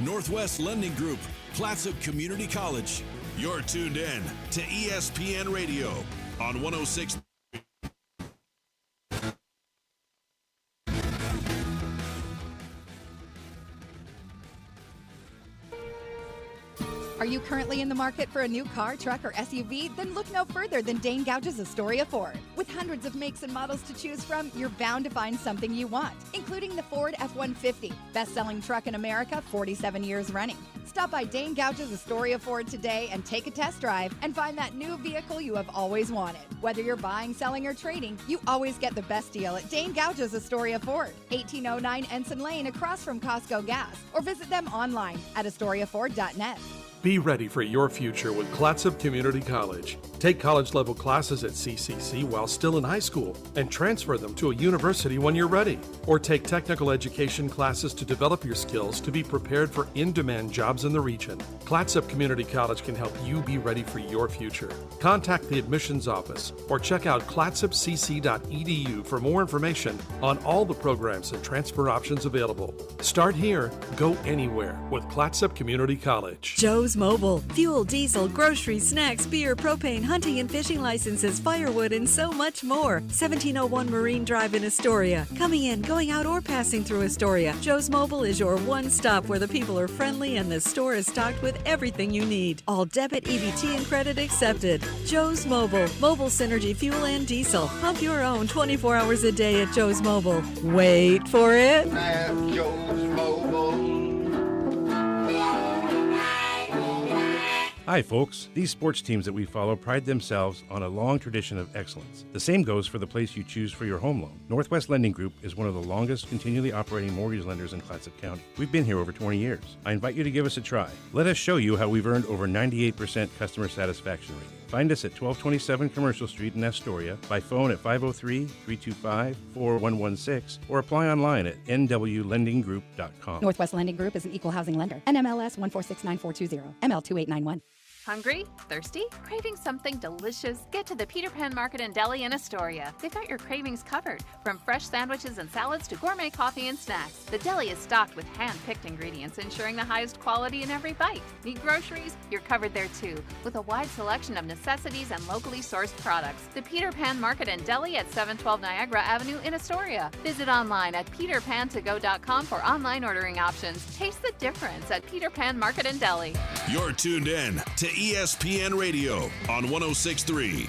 Northwest Lending Group, Clatsop Community College. You're tuned in to ESPN Radio on 106. Are you currently in the market for a new car, truck, or SUV? Then look no further than Dane Gouge's Astoria Ford. With hundreds of makes and models to choose from, you're bound to find something you want, including the Ford F-150, best-selling truck in America, 47 years running. Stop by Dane Gouge's Astoria Ford today and take a test drive and find that new vehicle you have always wanted. Whether you're buying, selling, or trading, you always get the best deal at Dane Gouge's Astoria Ford, 1809 Ensign Lane across from Costco Gas, or visit them online at astoriaford.net. Be ready for your future with Clatsop Community College. Take college-level classes at CCC while still in high school and transfer them to a university when you're ready. Or take technical education classes to develop your skills to be prepared for in-demand jobs in the region. Clatsop Community College can help you be ready for your future. Contact the admissions office or check out clatsopcc.edu for more information on all the programs and transfer options available. Start here, go anywhere with Clatsop Community College. Joe's Mobile. Fuel, diesel, groceries, snacks, beer, propane, hunting and fishing licenses, firewood, and so much more. 1701 Marine Drive in Astoria. Coming in, going out, or passing through Astoria, Joe's Mobile is your one stop where the people are friendly and the store is stocked with everything you need. All debit, EBT, and credit accepted. Joe's Mobile. Mobile Synergy Fuel and Diesel. Pump your own 24 hours a day at Joe's Mobile. Wait for it. At Joe's Mobile. Hi folks, these sports teams that we follow pride themselves on a long tradition of excellence. The same goes for the place you choose for your home loan. Northwest Lending Group is one of the longest continually operating mortgage lenders in Clatsop County. We've been here over 20 years. I invite you to give us a try. Let us show you how we've earned over 98% customer satisfaction rating. Find us at 1227 Commercial Street in Astoria, by phone at 503-325-4116, or apply online at nwlendinggroup.com. Northwest Lending Group is an equal housing lender. NMLS 1469420, ML2891. Hungry? Thirsty? Craving something delicious? Get to the Peter Pan Market and Deli in Astoria. They've got your cravings covered, from fresh sandwiches and salads to gourmet coffee and snacks. The deli is stocked with hand-picked ingredients, ensuring the highest quality in every bite. Need groceries? You're covered there too, with a wide selection of necessities and locally sourced products. The Peter Pan Market and Deli at 712 Niagara Avenue in Astoria. Visit online at peterpantogo.com for online ordering options. Taste the difference at Peter Pan Market and Deli. You're tuned in to ESPN Radio on 106.3.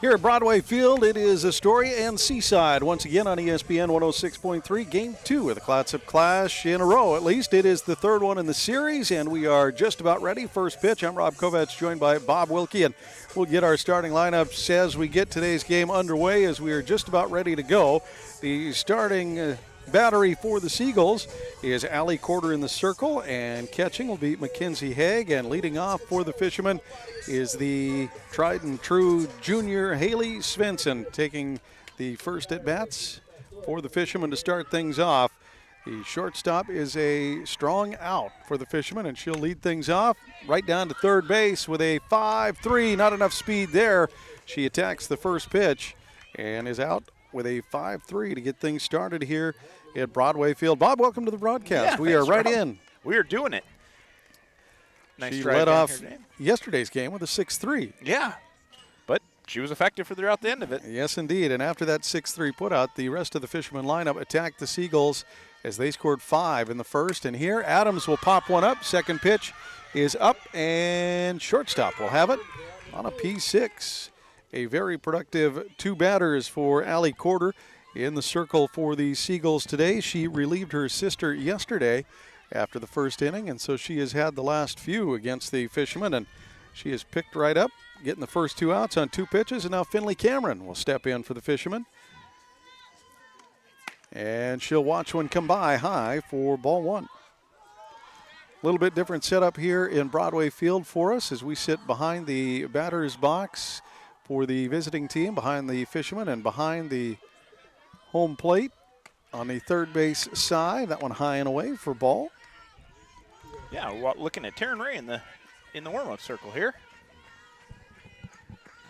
Here at Broadway Field, it is Astoria and Seaside. Once again on ESPN 106.3, Game 2 of the Clatsop Clash in a row. At least it is the third one in the series, and we are just about ready. First pitch, I'm Rob Kovacs, joined by Bob Wilkie, and we'll get our starting lineups as we get today's game underway, as we are just about ready to go. The starting battery for the Seagulls is Allie Corder in the circle, and catching will be Mackenzie Haig, and leading off for the Fishermen is the tried and true junior Haley Svensson, taking the first at-bats for the Fishermen to start things off. The shortstop is a strong out for the Fishermen, and she'll lead things off right down to third base with a 5-3. Not enough speed there. She attacks the first pitch and is out with a 5-3 to get things started here at Broadway Field. Bob, welcome to the broadcast. Yeah, we are right Rob. in. We are doing it. Nice She drive led down off here, Dan. yesterday's game with a 6-3. Yeah, but she was effective throughout the end of it. Yes, indeed. And after that 6-3 putout, the rest of the Fisherman lineup attacked the Seagulls as they scored 5 in the first. And here, Adams will pop one up. Second pitch is up, and shortstop will have it on a P6. A very productive two batters for Allie Corder in the circle for the Seagulls today. She relieved her sister yesterday after the first inning, and so she has had the last few against the Fishermen, and she has picked right up, getting the first two outs on two pitches, and now Finley Cameron will step in for the Fishermen. And she'll watch one come by high for ball one. A little bit different setup here in Broadway Field for us as we sit behind the batter's box for the visiting team, behind the Fishermen and behind the home plate on the third base side. That one high and away for ball. Yeah, we're looking at Taryn Ray in the warm-up circle here.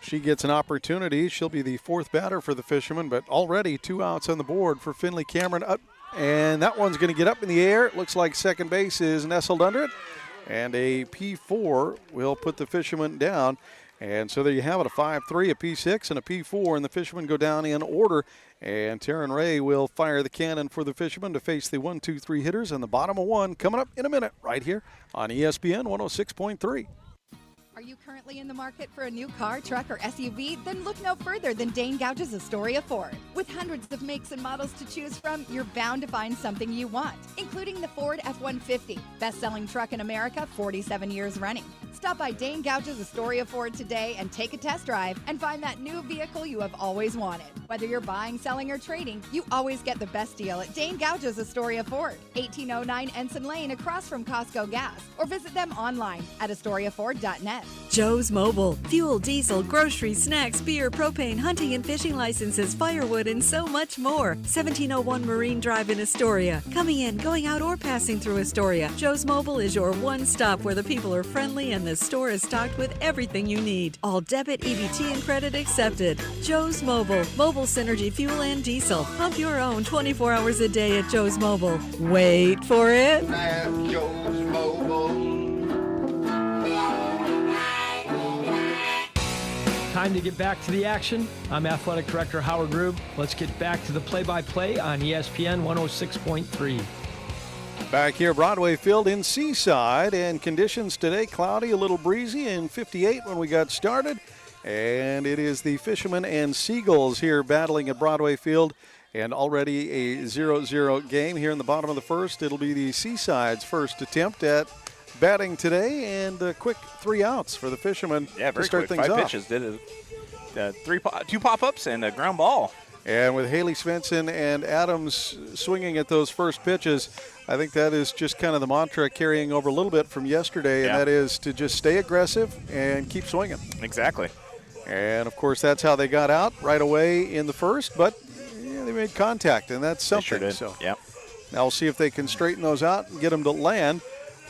She gets an opportunity. She'll be the fourth batter for the Fishermen, but already two outs on the board for Finley Cameron. and that one's going to get up in the air. It looks like second base is nestled under it, and a P4 will put the Fishermen down. And so there you have it, a 5-3, a P6, and a P4, and the Fishermen go down in order. And Taryn Ray will fire the cannon for the Fishermen to face the 1-2-3 hitters, and the bottom of one coming up in a minute right here on ESPN 106.3. Are you currently in the market for a new car, truck, or SUV? Then look no further than Dane Gouge's Astoria Ford. With hundreds of makes and models to choose from, you're bound to find something you want, including the Ford F-150, best-selling truck in America, 47 years running. Stop by Dane Gouge's Astoria Ford today and take a test drive and find that new vehicle you have always wanted. Whether you're buying, selling, or trading, you always get the best deal at Dane Gouge's Astoria Ford, 1809 Ensign Lane across from Costco Gas, or visit them online at AstoriaFord.net. Joe's Mobile. Fuel, diesel, groceries, snacks, beer, propane, hunting and fishing licenses, firewood, and so much more. 1701 Marine Drive in Astoria. Coming in, going out, or passing through Astoria, Joe's Mobile is your one stop where the people are friendly and the store is stocked with everything you need. All debit, EBT, and credit accepted. Joe's Mobile. Mobile Synergy fuel and diesel. Pump your own 24 hours a day at Joe's Mobile. Wait for it. At Joe's Mobile. Time to get back to the action. I'm Athletic Director Howard Rube. Let's get back to the play-by-play on ESPN 106.3. Back here, Broadway Field in Seaside, and conditions today cloudy, a little breezy, and 58 when we got started. And it is the Fishermen and Seagulls here battling at Broadway Field, and already a 0-0 game here in the bottom of the first. It'll be the Seaside's first attempt at batting today, and a quick 3 outs for the Fishermen to start things off. 5 pitches, did two pop-ups and a ground ball. And with Haley Svensson and Adams swinging at those first pitches, I think that is just kind of the mantra carrying over a little bit from yesterday, and that is to just stay aggressive and keep swinging. Exactly. And, of course, that's how they got out right away in the first, but they made contact, and that's something. They sure did. So yep. Now we'll see if they can straighten those out and get them to land.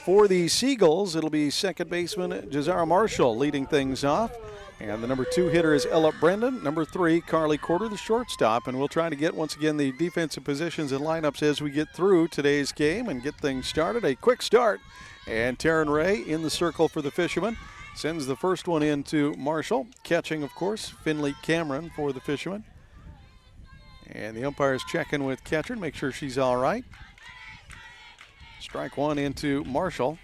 For the Seagulls, it'll be second baseman Jazara Marshall leading things off. And the number 2 hitter is Ella Brendan. Number 3, Carly Corder, the shortstop. And we'll try to get, once again, the defensive positions and lineups as we get through today's game and get things started. A quick start. And Taryn Ray in the circle for the Fishermen. Sends the first one in to Marshall. Catching, of course, Finley Cameron for the Fishermen. And the umpire's checking with catcher to make sure she's all right. Strike one into Marshall.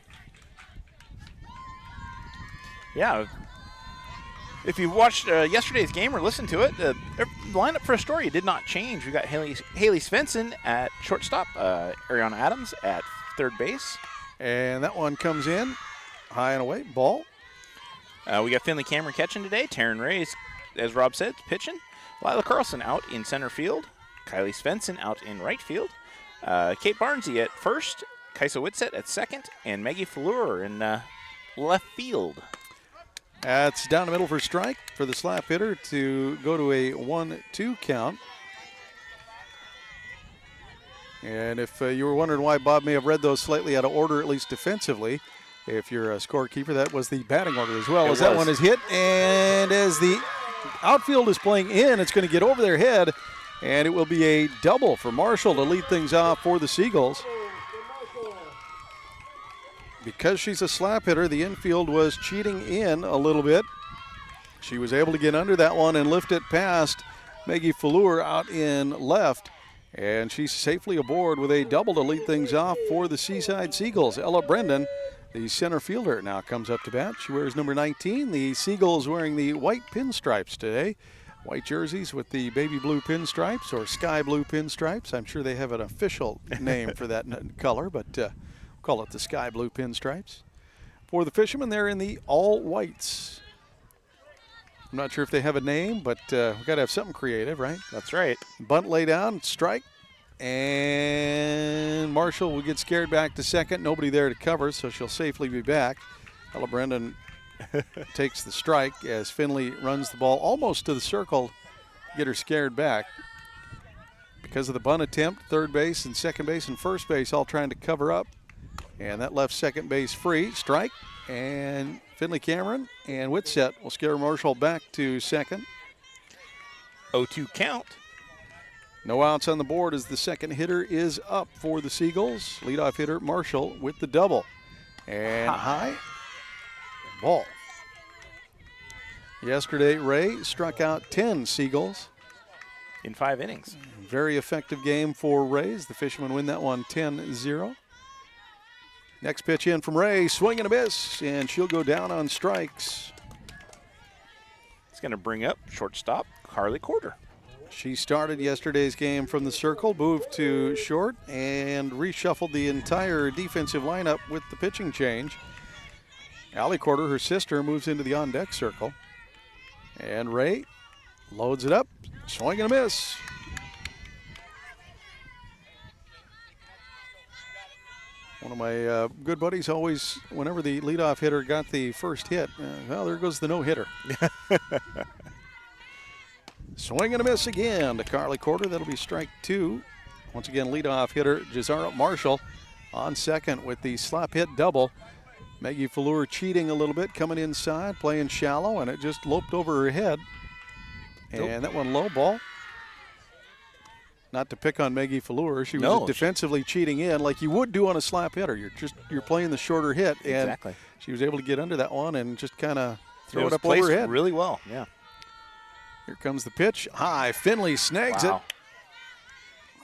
Yeah. If you watched yesterday's game or listened to it, the lineup for Astoria did not change. We got Haley Svensson at shortstop, Ariana Adams at third base. And that one comes in, high and away, ball. We got Finley Cameron catching today. Taryn Ray, as Rob said, pitching. Lila Carlson out in center field. Kylie Svensson out in right field. Kate Barnesy at first. Kaisa Whitsett at second. And Maggie Fleur in left field. That's down the middle for strike for the slap hitter to go to a 1-2 count. And if you were wondering why Bob may have read those slightly out of order, at least defensively, if you're a scorekeeper, that was the batting order as well. As that one is hit, and as the outfield is playing in, it's going to get over their head, and it will be a double for Marshall to lead things off for the Seagulls. Because she's a slap hitter, the infield was cheating in a little bit. She was able to get under that one and lift it past Maggie Fleur out in left. And she's safely aboard with a double to lead things off for the Seaside Seagulls. Ella Brendan, the center fielder, now comes up to bat. She wears number 19. The Seagulls wearing the white pinstripes today. White jerseys with the baby blue pinstripes or sky blue pinstripes. I'm sure they have an official name for that color, but call it the sky blue pinstripes. For the Fishermen, they're in the all whites. I'm not sure if they have a name, but we've got to have something creative, right? That's right. Bunt lay down, strike, and Marshall will get scared back to second. Nobody there to cover, so she'll safely be back. Ella Brendan takes the strike as Finley runs the ball almost to the circle, get her scared back. Because of the bunt attempt, third base and second base and first base all trying to cover up. And that left second base free. Strike. And Finley Cameron and Whitsett will scare Marshall back to second. 0-2 count. No outs on the board as the second hitter is up for the Seagulls. Leadoff hitter Marshall with the double. And high. Ball. Yesterday, Ray struck out 10 Seagulls. In 5 innings. Very effective game for Rays. The Fishermen win that one 10-0. Next pitch in from Ray, swing and a miss, and she'll go down on strikes. It's going to bring up shortstop Carly Corder. She started yesterday's game from the circle, moved to short, and reshuffled the entire defensive lineup with the pitching change. Allie Corder, her sister, moves into the on-deck circle. And Ray loads it up, swing and a miss. One of my good buddies always, whenever the leadoff hitter got the first hit, well, there goes the no-hitter. Swing and a miss again to Carly Corder. That'll be strike 2. Once again, leadoff hitter Jazara Marshall on second with the slap hit double. Maggie Fleur cheating a little bit, coming inside, playing shallow, and it just loped over her head. And that one low ball. Not to pick on Maggie Fleur, she was defensively cheating in like you would do on a slap hitter. You're playing the shorter hit, and she was able to get under that one and just kind of throw it up over her head. Really well, yeah. Here comes the pitch, high. Finley snags it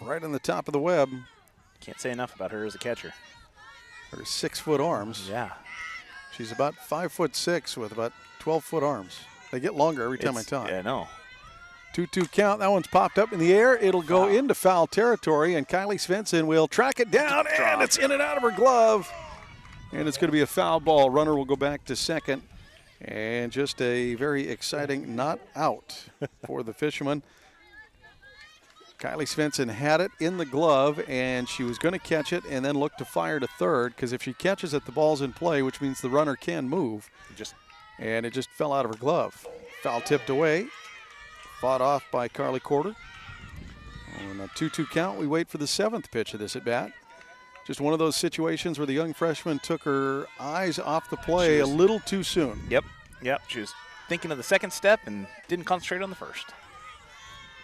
right on the top of the web. Can't say enough about her as a catcher. Her 6-foot arms. Yeah. She's about 5'6" with about 12-foot arms. They get longer every time I talk. Yeah, I know. 2-2 count. That one's popped up in the air. It'll go into foul territory, and Kylie Svensson will track it down, and it's in and out of her glove. And it's going to be a foul ball. Runner will go back to second. And just a very exciting not out for the Fishermen. Kylie Svensson had it in the glove, and she was going to catch it and then look to fire to third, because if she catches it, the ball's in play, which means the runner can move. And it just fell out of her glove. Foul tipped away. Fought off by Carly Corder. On a 2-2 count, we wait for the 7th pitch of this at-bat. Just one of those situations where the young freshman took her eyes off the play a little too soon. Yep. She was thinking of the second step and didn't concentrate on the first.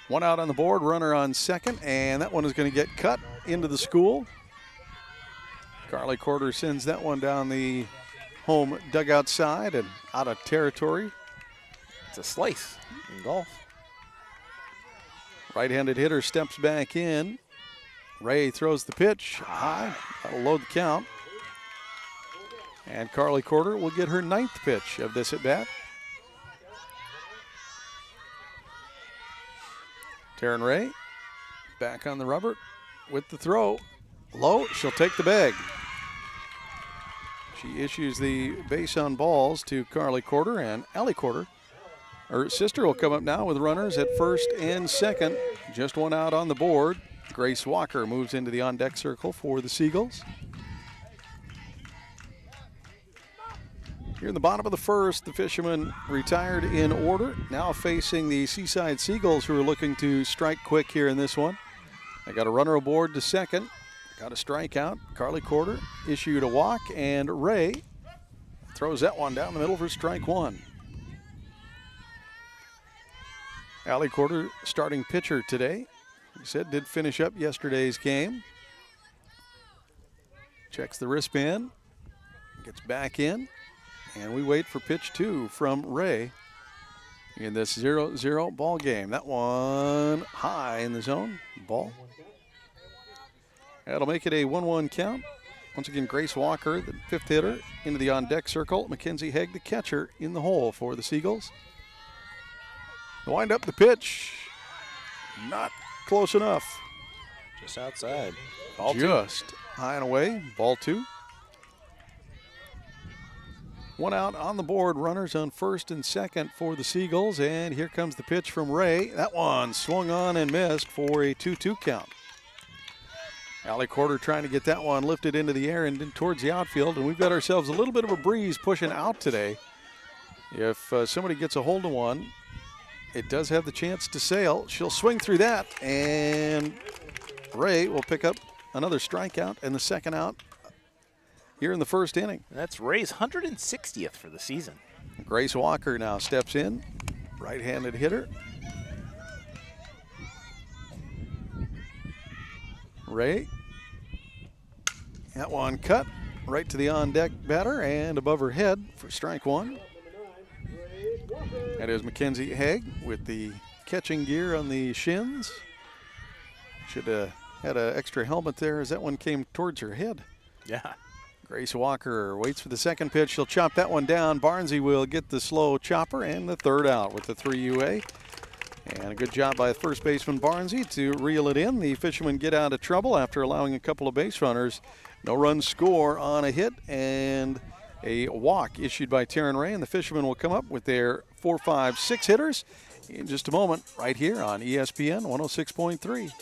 One out on the board, runner on second, and that one is going to get cut into the school. Carly Corder sends that one down the home dugout side and out of territory. It's a slice in golf. Right-handed hitter steps back in. Ray throws the pitch high. That'll load the count. And Carly Corder will get her 9th pitch of this at-bat. Taryn Ray back on the rubber with the throw. Low, she'll take the bag. She issues the base on balls to Carly Corder, and Allie Corder, her sister, will come up now with runners at first and second. Just one out on the board. Grace Walker moves into the on-deck circle for the Seagulls. Here in the bottom of the first, the Fishermen retired in order. Now facing the Seaside Seagulls, who are looking to strike quick here in this one. They got a runner aboard to second. Got a strikeout. Carly Corder issued a walk, and Ray throws that one down the middle for strike 1. Allie Corder, starting pitcher today. He said did finish up yesterday's game. Checks the wristband, gets back in, and we wait for pitch 2 from Ray in this 0-0 ball game. That one high in the zone, ball. That'll make it a 1-1 count. Once again, Grace Walker, the 5th hitter, into the on-deck circle. Mackenzie Haig, the catcher, in the hole for the Seagulls. Wind up the pitch. Not close enough. Just outside. Ball just 2. High and away. Ball 2. One out on the board. Runners on first and second for the Seagulls. And here comes the pitch from Ray. That one swung on and missed for a 2-2 count. Allie Corder trying to get that one lifted into the air and towards the outfield. And we've got ourselves a little bit of a breeze pushing out today. If somebody gets a hold of one, it does have the chance to sail. She'll swing through that, and Ray will pick up another strikeout and the second out here in the first inning. That's Ray's 160th for the season. Grace Walker now steps in, right-handed hitter. Ray. That one cut right to the on-deck batter and above her head for strike one. That is Mackenzie Haig with the catching gear on the shins. Should have had an extra helmet there as that one came towards her head. Yeah. Grace Walker waits for the second pitch. She'll chop that one down. Barnsey will get the slow chopper and the third out with the 3 UA. And a good job by first baseman Barnsey to reel it in. The Fishermen get out of trouble after allowing a couple of base runners. No run score on a hit and a walk issued by Taryn Ray. And the Fishermen will come up with their 4, 5, 6 hitters in just a moment right here on ESPN 106.3.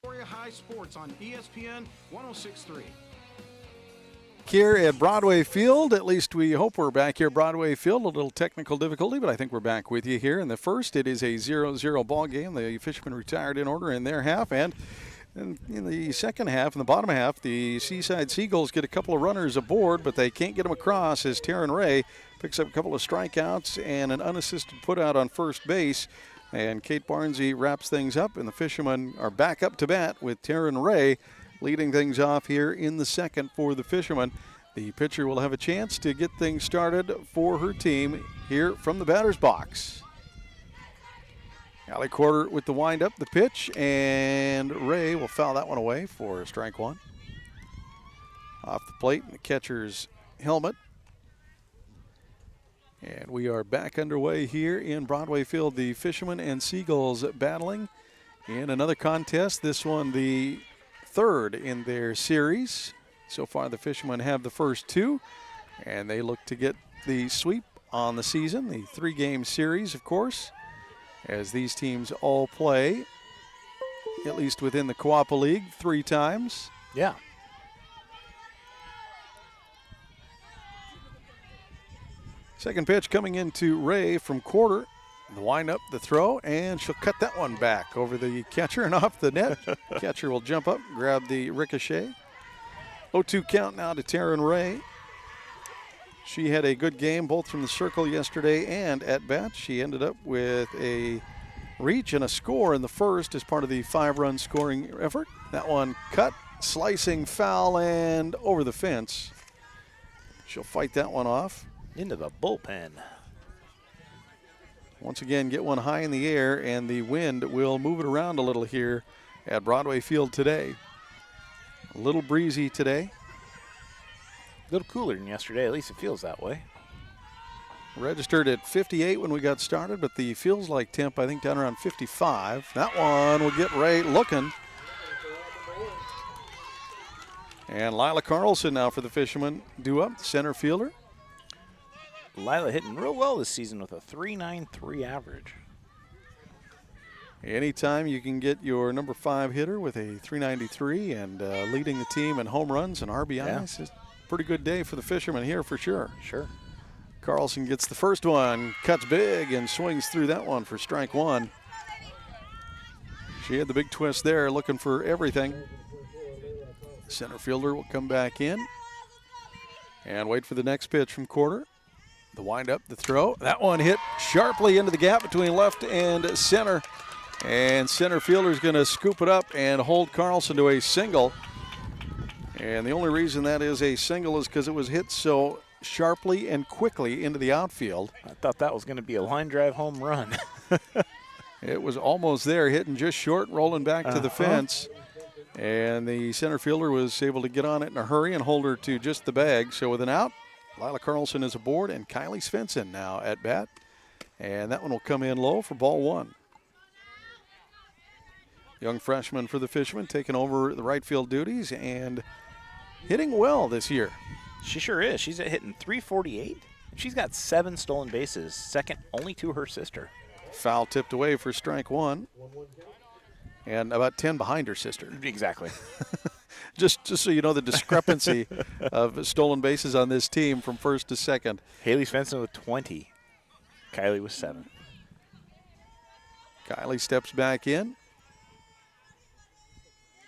Astoria High Sports on ESPN 106.3. Here at Broadway Field, at least we hope we're back here at Broadway Field. A little technical difficulty, but I think we're back with you here. In the first, it is a 0-0 ball game. The Fishermen retired in order in their half, and in the second half, in the bottom half, the Seaside Seagulls get a couple of runners aboard, but they can't get them across as Taryn Ray picks up a couple of strikeouts and an unassisted putout on first base. And Kate Barnsey wraps things up, and the Fishermen are back up to bat with Taryn Ray leading things off here in the second for the Fishermen. The pitcher will have a chance to get things started for her team here from the batter's box. Allie Quarter with the windup, the pitch, and Ray will foul that one away for strike one. Off the plate in the catcher's helmet. And we are back underway here in Broadway Field. The Fishermen and Seagulls battling in another contest. This one the third in their series. So far the Fishermen have the first two, and they look to get the sweep on the season. The 3-game series, of course, as these teams all play, at least within the Coapa League, 3 times. Yeah. Second pitch coming into Ray from Quarter. The windup, the throw, and she'll cut that one back over the catcher and off the net. Catcher will jump up, grab the ricochet. 0-2 count now to Taryn Ray. She had a good game both from the circle yesterday and at bat. She ended up with a reach and a score in the first as part of the 5-run scoring effort. That one cut, slicing foul, and over the fence. She'll fight that one off. Into the bullpen. Once again, get one high in the air, and the wind will move it around a little here at Broadway Field today. A little breezy today. A little cooler than yesterday, at least it feels that way. Registered at 58 when we got started, but the feels like temp, I think, down around 55. That one will get Ray looking. And Lila Carlson now for the Fishermen, due up, center fielder. Lila hitting real well this season with a .393 average. Anytime you can get your number 5 hitter with a .393 and leading the team in home runs and RBIs, it's a pretty good day for the Fishermen here for sure. Sure. Carlson gets the first one, cuts big, and swings through that one for strike one. She had the big twist there, looking for everything. Center fielder will come back in and wait for the next pitch from Quarter. The windup, the throw. That one hit sharply into the gap between left and center. And center fielder is going to scoop it up and hold Carlson to a single. And the only reason that is a single is because it was hit so sharply and quickly into the outfield. I thought that was going to be a line drive home run. It was almost there, hitting just short, rolling back to the fence. And the center fielder was able to get on it in a hurry and hold her to just the bag. So with an out, Lila Carlson is aboard, and Kylie Svensson now at bat. And that one will come in low for ball one. Young freshman for the Fishermen taking over the right field duties and hitting well this year. She sure is. She's hitting .348. She's got 7 stolen bases, second only to her sister. Foul tipped away for strike one. And about 10 behind her sister. Exactly. just so you know the discrepancy of stolen bases on this team from first to second. Haley Svensson with 20. Kylie with 7. Kylie steps back in.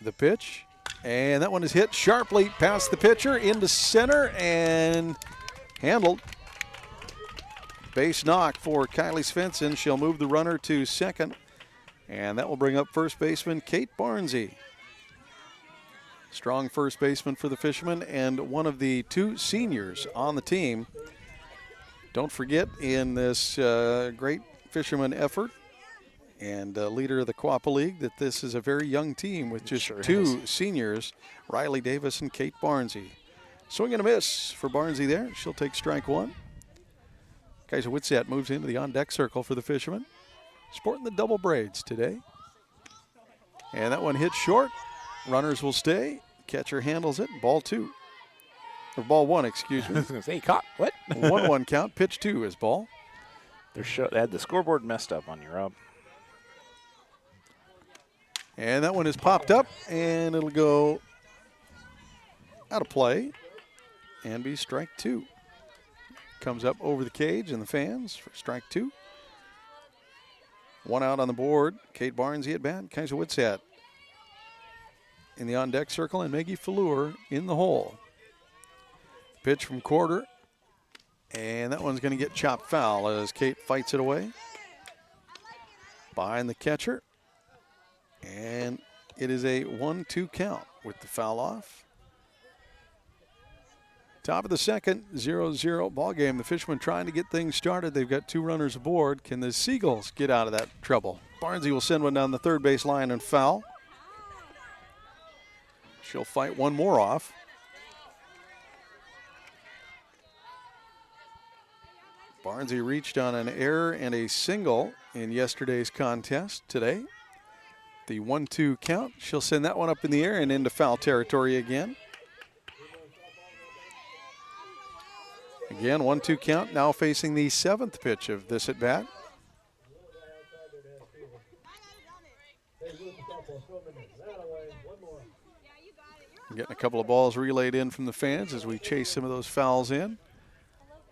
The pitch. And that one is hit sharply past the pitcher into center and handled. Base knock for Kylie Svensson. She'll move the runner to second. And that will bring up first baseman Kate Barnsey. Strong first baseman for the Fishermen and one of the 2 seniors on the team. Don't forget, in this great Fisherman effort and leader of the Quappa League, that this is a very young team with just 2 seniors, Riley Davis and Kate Barnsey. Swing and a miss for Barnsey there. She'll take strike one. Kaiser Whitsett moves into the on-deck circle for the Fishermen. Sporting the double braids today. And that one hits short. Runners will stay. Catcher handles it. Ball 2. Or ball 1, excuse me. I was going to say, caught. What? 1-1 count. Pitch 2 is ball. They had the scoreboard messed up on you, Rob. And that one is popped up, and it'll go out of play and be strike 2. Comes up over the cage and the fans for strike 2. 1 out on the board. Kate Barnsey at bat. Kaiser Whitsett in the on-deck circle, and Maggie Fleur in the hole. Pitch from Quarter, and that one's going to get chopped foul as Kate fights it away. Behind the catcher, and it is a 1-2 count with the foul off. Top of the second, 0-0 ball game. The Fishermen trying to get things started. They've got 2 runners aboard. Can the Seagulls get out of that trouble? Barnsey will send one down the third base line and foul. She'll fight one more off. Barnsey reached on an error and a single in yesterday's contest today. The 1-2 count. She'll send that one up in the air and into foul territory again. Again, 1-2 count, now facing the 7th pitch of this at bat. Getting a couple of balls relayed in from the fans as we chase some of those fouls in.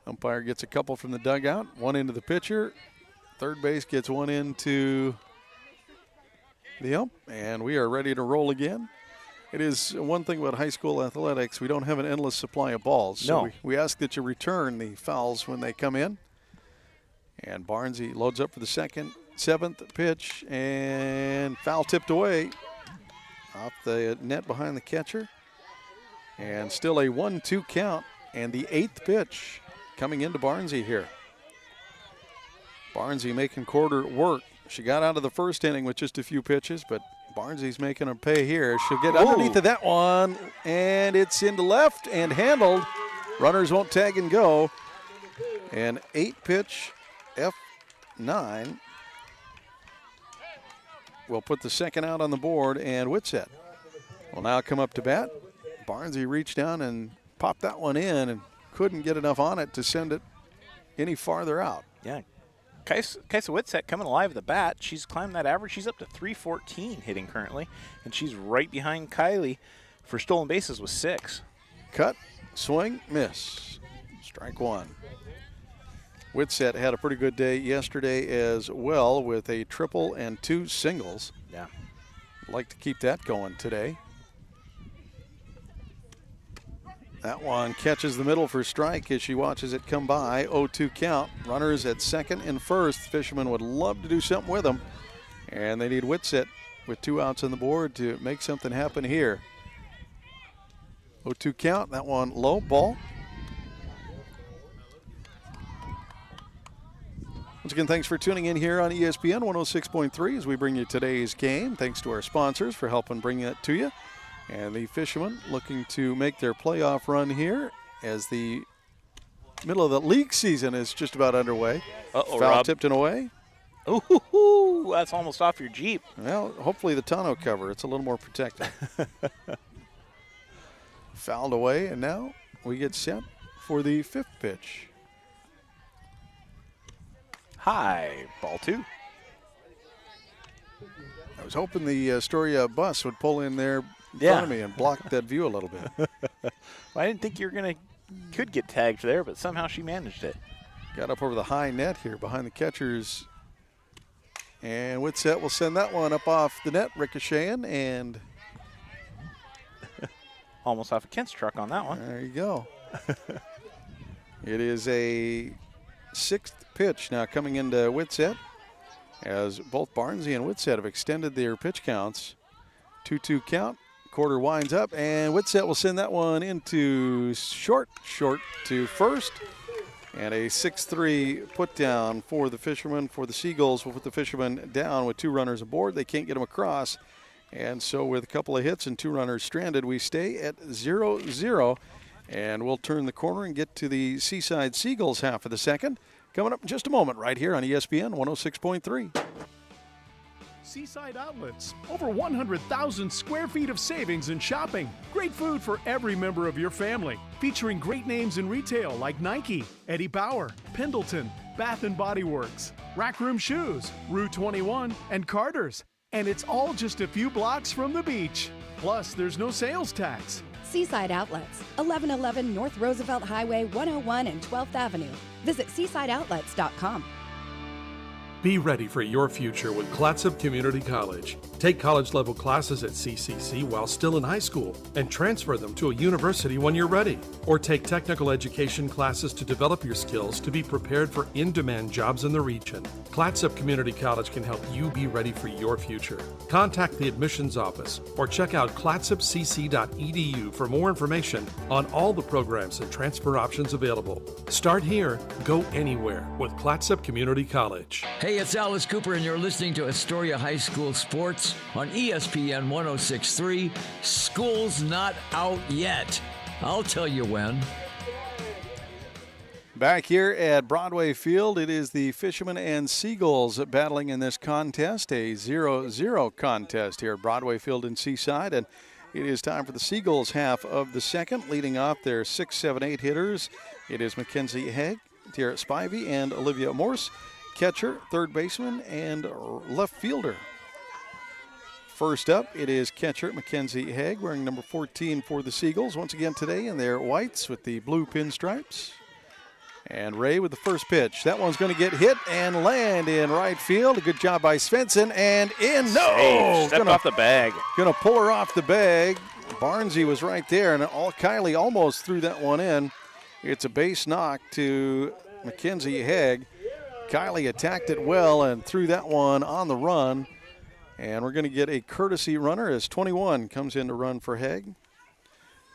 Umpire gets a couple from the dugout, one into the pitcher. Third base gets one into the ump, and we are ready to roll again. It is one thing about high school athletics, we don't have an endless supply of balls. So we ask that you return the fouls when they come in. And Barnsey loads up for the 7th pitch, and foul tipped away off the net behind the catcher. And still a 1-2 count, and the 8th pitch coming into Barnsey here. Barnsey making Quarter work. She got out of the first inning with just a few pitches, but Barnsey's making her pay here. She'll get underneath of that one, and it's into left and handled. Runners won't tag and go. And 8-pitch F9 will put the second out on the board, and Whitsett will now come up to bat. Barnsey reached down and popped that one in and couldn't get enough on it to send it any farther out. Yeah. Kaisa Whitsett coming alive at the bat. She's climbed that average. She's up to .314 hitting currently, and she's right behind Kylie for stolen bases with 6. Cut, swing, miss. Strike 1. Whitsett had a pretty good day yesterday as well with a triple and 2 singles. Yeah. Like to keep that going today. That one catches the middle for strike as she watches it come by. 0-2 count. Runners at second and first. Fishermen would love to do something with them. And they need Whitsett with 2 outs on the board to make something happen here. 0-2 count. That one low. Ball. Once again, thanks for tuning in here on ESPN 106.3 as we bring you today's game. Thanks to our sponsors for helping bring it to you. And the Fishermen looking to make their playoff run here as the middle of the league season is just about underway. Uh-oh, Foul Rob. tipped and away. Ooh, that's almost off your Jeep. Well, hopefully the tonneau cover. It's a little more protected. Fouled away, and now we get set for the 5th pitch. High, ball 2. I was hoping the Astoria bus would pull in there in front of me and block that view a little bit. Well, I didn't think you were could get tagged there, but somehow she managed it. Got up over the high net here behind the catchers. And Whitsett will send that one up off the net, ricocheting, and almost off a Kent's truck on that one. There you go. It is a 6th pitch now coming into Whitsett as both Barnsey and Whitsett have extended their pitch counts. 2-2 count. Quarter winds up, and Whitsett will send that one into short to first. And a 6-3 put down for the Fishermen. For the Seagulls, will put the Fishermen down with 2 runners aboard. They can't get them across. And so with a couple of hits and 2 runners stranded, we stay at 0-0. And we'll turn the corner and get to the Seaside Seagulls half of the second. Coming up in just a moment right here on ESPN 106.3. Seaside Outlets. Over 100,000 square feet of savings and shopping. Great food for every member of your family. Featuring great names in retail like Nike, Eddie Bauer, Pendleton, Bath & Body Works, Rack Room Shoes, Rue 21, and Carter's. And it's all just a few blocks from the beach. Plus, there's no sales tax. Seaside Outlets, 1111 North Roosevelt Highway 101 and 12th Avenue. Visit seasideoutlets.com. Be ready for your future with Clatsop Community College. Take college-level classes at CCC while still in high school and transfer them to a university when you're ready. Or take technical education classes to develop your skills to be prepared for in-demand jobs in the region. Clatsop Community College can help you be ready for your future. Contact the admissions office or check out clatsopcc.edu for more information on all the programs and transfer options available. Start here, go anywhere with Clatsop Community College. Hey, it's Alice Cooper, and you're listening to Astoria High School Sports on ESPN 106.3. School's not out yet. I'll tell you when. Back here at Broadway Field, it is the Fishermen and Seagulls battling in this contest, a 0-0 contest here at Broadway Field in Seaside. And it is time for the Seagulls half of the second, leading off their 6, 7, 8 hitters. It is Mackenzie Haig, Tara Spivey, and Olivia Morse. Catcher, third baseman, and left fielder. First up, it is catcher Mackenzie Haig, wearing number 14 for the Seagulls. Once again today in their whites with the blue pinstripes. And Ray with the first pitch. That one's going to get hit and land in right field. A good job by Svensson, and in. No! Stepped off the bag. Going to pull her off the bag. Barnsey was right there, and Kylie almost threw that one in. It's a base knock to Mackenzie Haig. Kylie attacked it well and threw that one on the run. And we're going to get a courtesy runner as 21 comes in to run for Haig.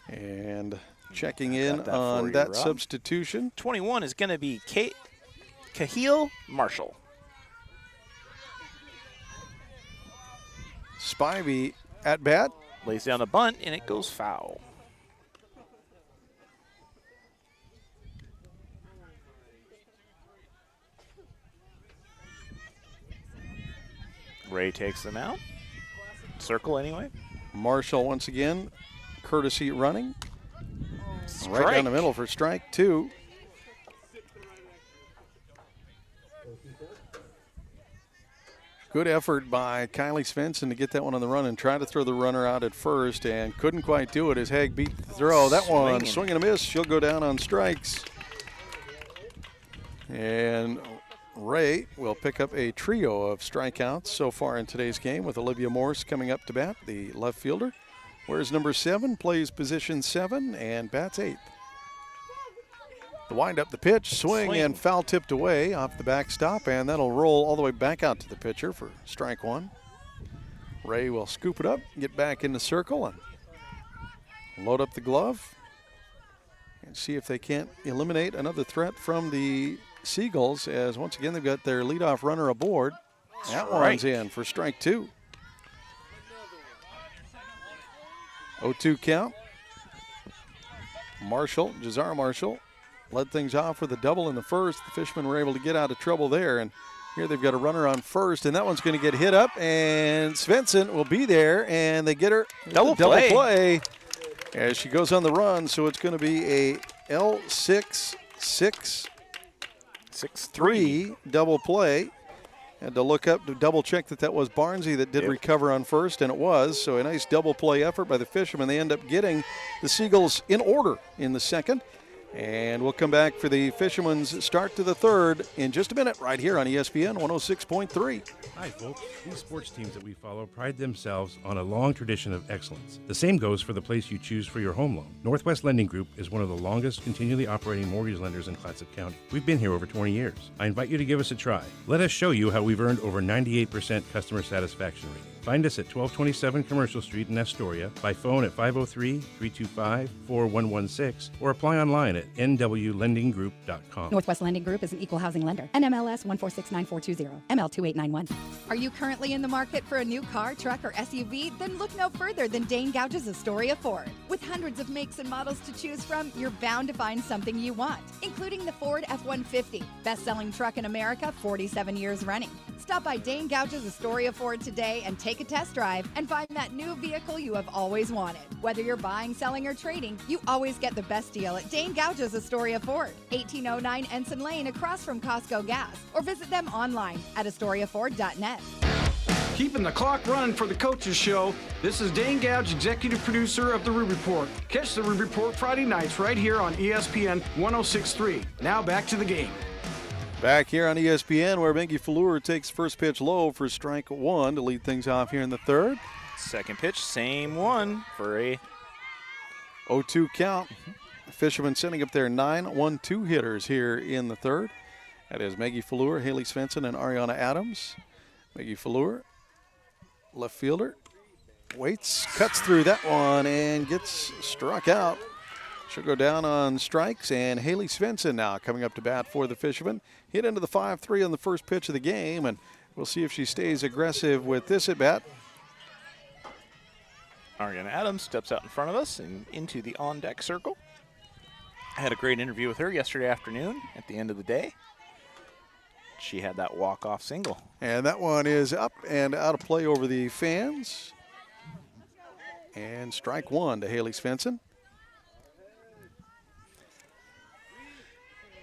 And checking in on that substitution. 21 is going to be Kahil Marshall. Spivey at bat. Lays down a bunt, and it goes foul. Ray takes them out. Circle anyway. Marshall once again, courtesy running. Strike. Right down the middle for strike 2. Good effort by Kylie Svensson to get that one on the run and try to throw the runner out at first, and couldn't quite do it as Haig beat the throw. That one, swing and a miss. She'll go down on strikes. And Ray will pick up a trio of strikeouts so far in today's game, with Olivia Morse coming up to bat, the left fielder. Whereas number 7 plays position 7 and bats 8th. The wind-up, the pitch, swing, and foul tipped away off the backstop, and that'll roll all the way back out to the pitcher for strike 1. Ray will scoop it up, get back in the circle, and load up the glove and see if they can't eliminate another threat from the Seagulls, as once again they've got their leadoff runner aboard. That one's in for strike 2. 0-2 count. Jazar Marshall led things off with a double in the first. The Fishermen were able to get out of trouble there, and here they've got a runner on first, and that one's going to get hit up, and Svensson will be there, and they get her double play as she goes on the run. So it's going to be a L6-6-6-3 double play. Had to look up to double check that was Barnsey that did recover on first, and it was. So a nice double play effort by the Fishermen. They end up getting the Seagulls in order in the second. And we'll come back for the Fishermen's start to the third in just a minute right here on ESPN 106.3. Hi, folks. These sports teams that we follow pride themselves on a long tradition of excellence. The same goes for the place you choose for your home loan. Northwest Lending Group is one of the longest continually operating mortgage lenders in Clatsop County. We've been here over 20 years. I invite you to give us a try. Let us show you how we've earned over 98% customer satisfaction rating. Find us at 1227 Commercial Street in Astoria, by phone at 503-325-4116, or apply online at nwlendinggroup.com. Northwest Lending Group is an equal housing lender. NMLS 1469420, ML2891. Are you currently in the market for a new car, truck, or SUV? Then look no further than Dane Gouge's Astoria Ford. With hundreds of makes and models to choose from, you're bound to find something you want, including the Ford F-150, best-selling truck in America, 47 years running. Stop by Dane Gouge's Astoria Ford today and take a test drive and find that new vehicle you have always wanted. Whether you're buying, selling, or trading, you always get the best deal at Dane Gouge's Astoria Ford, 1809 Ensign Lane across from Costco Gas, or visit them online at AstoriaFord.net. Keeping the clock running for the Coaches Show. This is Dane Gouge, executive producer of The Rube Report. Catch The Rube Report Friday nights right here on ESPN 106.3. Now back to the game. Back here on ESPN, where Maggie Fleur takes first pitch low for strike 1 to lead things off here in the third. Second pitch, same one for a 0-2 count. Fishermen sending up their 9-1-2 hitters here in the third. That is Maggie Fleur, Haley Svensson, and Ariana Adams. Maggie Fleur, left fielder, waits, cuts through that one, and gets struck out. She'll go down on strikes, and Haley Svensson now coming up to bat for the Fishermen. Hit into the 5-3 on the first pitch of the game, and we'll see if she stays aggressive with this at bat. Ariana Adams steps out in front of us and into the on-deck circle. I had a great interview with her yesterday afternoon at the end of the day. She had that walk-off single. And that one is up and out of play over the fans. And strike 1 to Haley Svensson.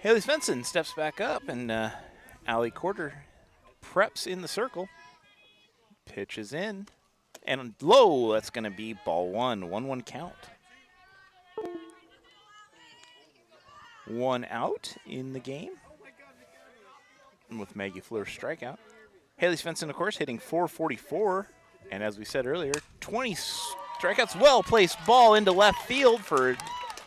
Haley Svensson steps back up, and Allie Corder preps in the circle. Pitches in. And low, that's going to be ball 1. 1-1 count. 1 out in the game. And with Maggie Fleur's strikeout. Haley Svensson, of course, hitting .444. And as we said earlier, 20 strikeouts. Well-placed ball into left field for a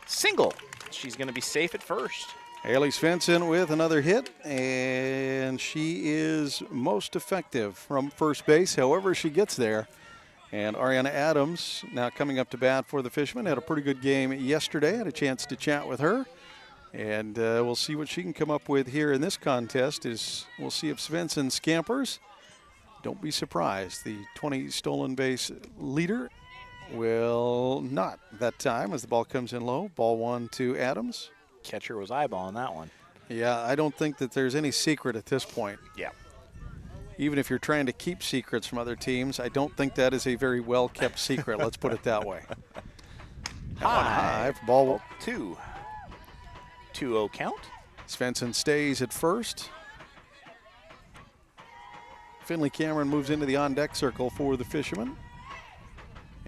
single. She's going to be safe at first. Haley Svensson with another hit, and she is most effective from first base, however she gets there. And Ariana Adams now coming up to bat for the Fishermen. Had a pretty good game yesterday. Had a chance to chat with her. And we'll see what she can come up with here in this contest. We'll see if Svensson scampers. Don't be surprised. The 20 stolen base leader will not that time as the ball comes in low. Ball 1 to Adams. Catcher was eyeballing that one. Yeah, I don't think that there's any secret at this point. Yeah. Even if you're trying to keep secrets from other teams, I don't think that is a very well-kept secret. Let's put it that way. High for ball 2. 2-0 count. Svensson stays at first. Finley Cameron moves into the on-deck circle for the Fishermen.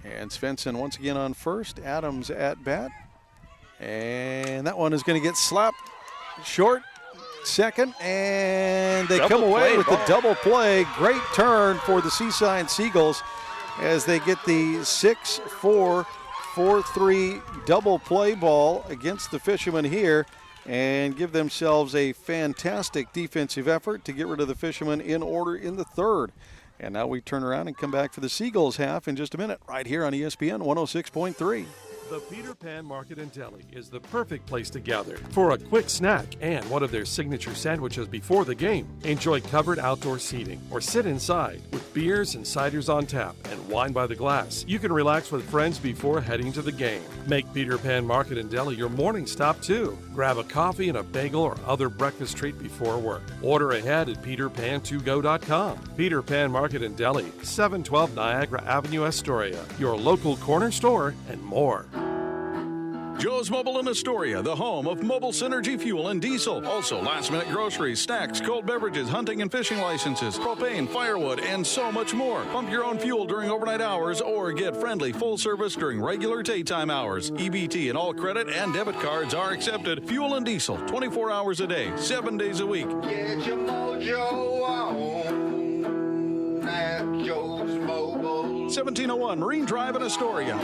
And Svensson once again on first. Adams at bat. And that one is going to get slapped short. Second, and they come away with the double play. Great turn for the Seaside Seagulls as they get the 6-4, 4-3 double play ball against the Fishermen here and give themselves a fantastic defensive effort to get rid of the Fishermen in order in the third. And now we turn around and come back for the Seagulls half in just a minute right here on ESPN 106.3. The Peter Pan Market and Deli is the perfect place to gather for a quick snack and one of their signature sandwiches before the game. Enjoy covered outdoor seating or sit inside with beers and ciders on tap and wine by the glass. You can relax with friends before heading to the game. Make Peter Pan Market and Deli your morning stop too. Grab a coffee and a bagel or other breakfast treat before work. Order ahead at peterpan2go.com. Peter Pan Market and Deli, 712 Niagara Avenue, Astoria. Your local corner store and more. Joe's Mobile in Astoria, the home of Mobile Synergy Fuel and Diesel. Also, last-minute groceries, snacks, cold beverages, hunting and fishing licenses, propane, firewood, and so much more. Pump your own fuel during overnight hours or get friendly full service during regular daytime hours. EBT and all credit and debit cards are accepted. Fuel and Diesel, 24 hours a day, 7 days a week. Get your mojo on at Joe's Mobile. 1701 Marine Drive in Astoria.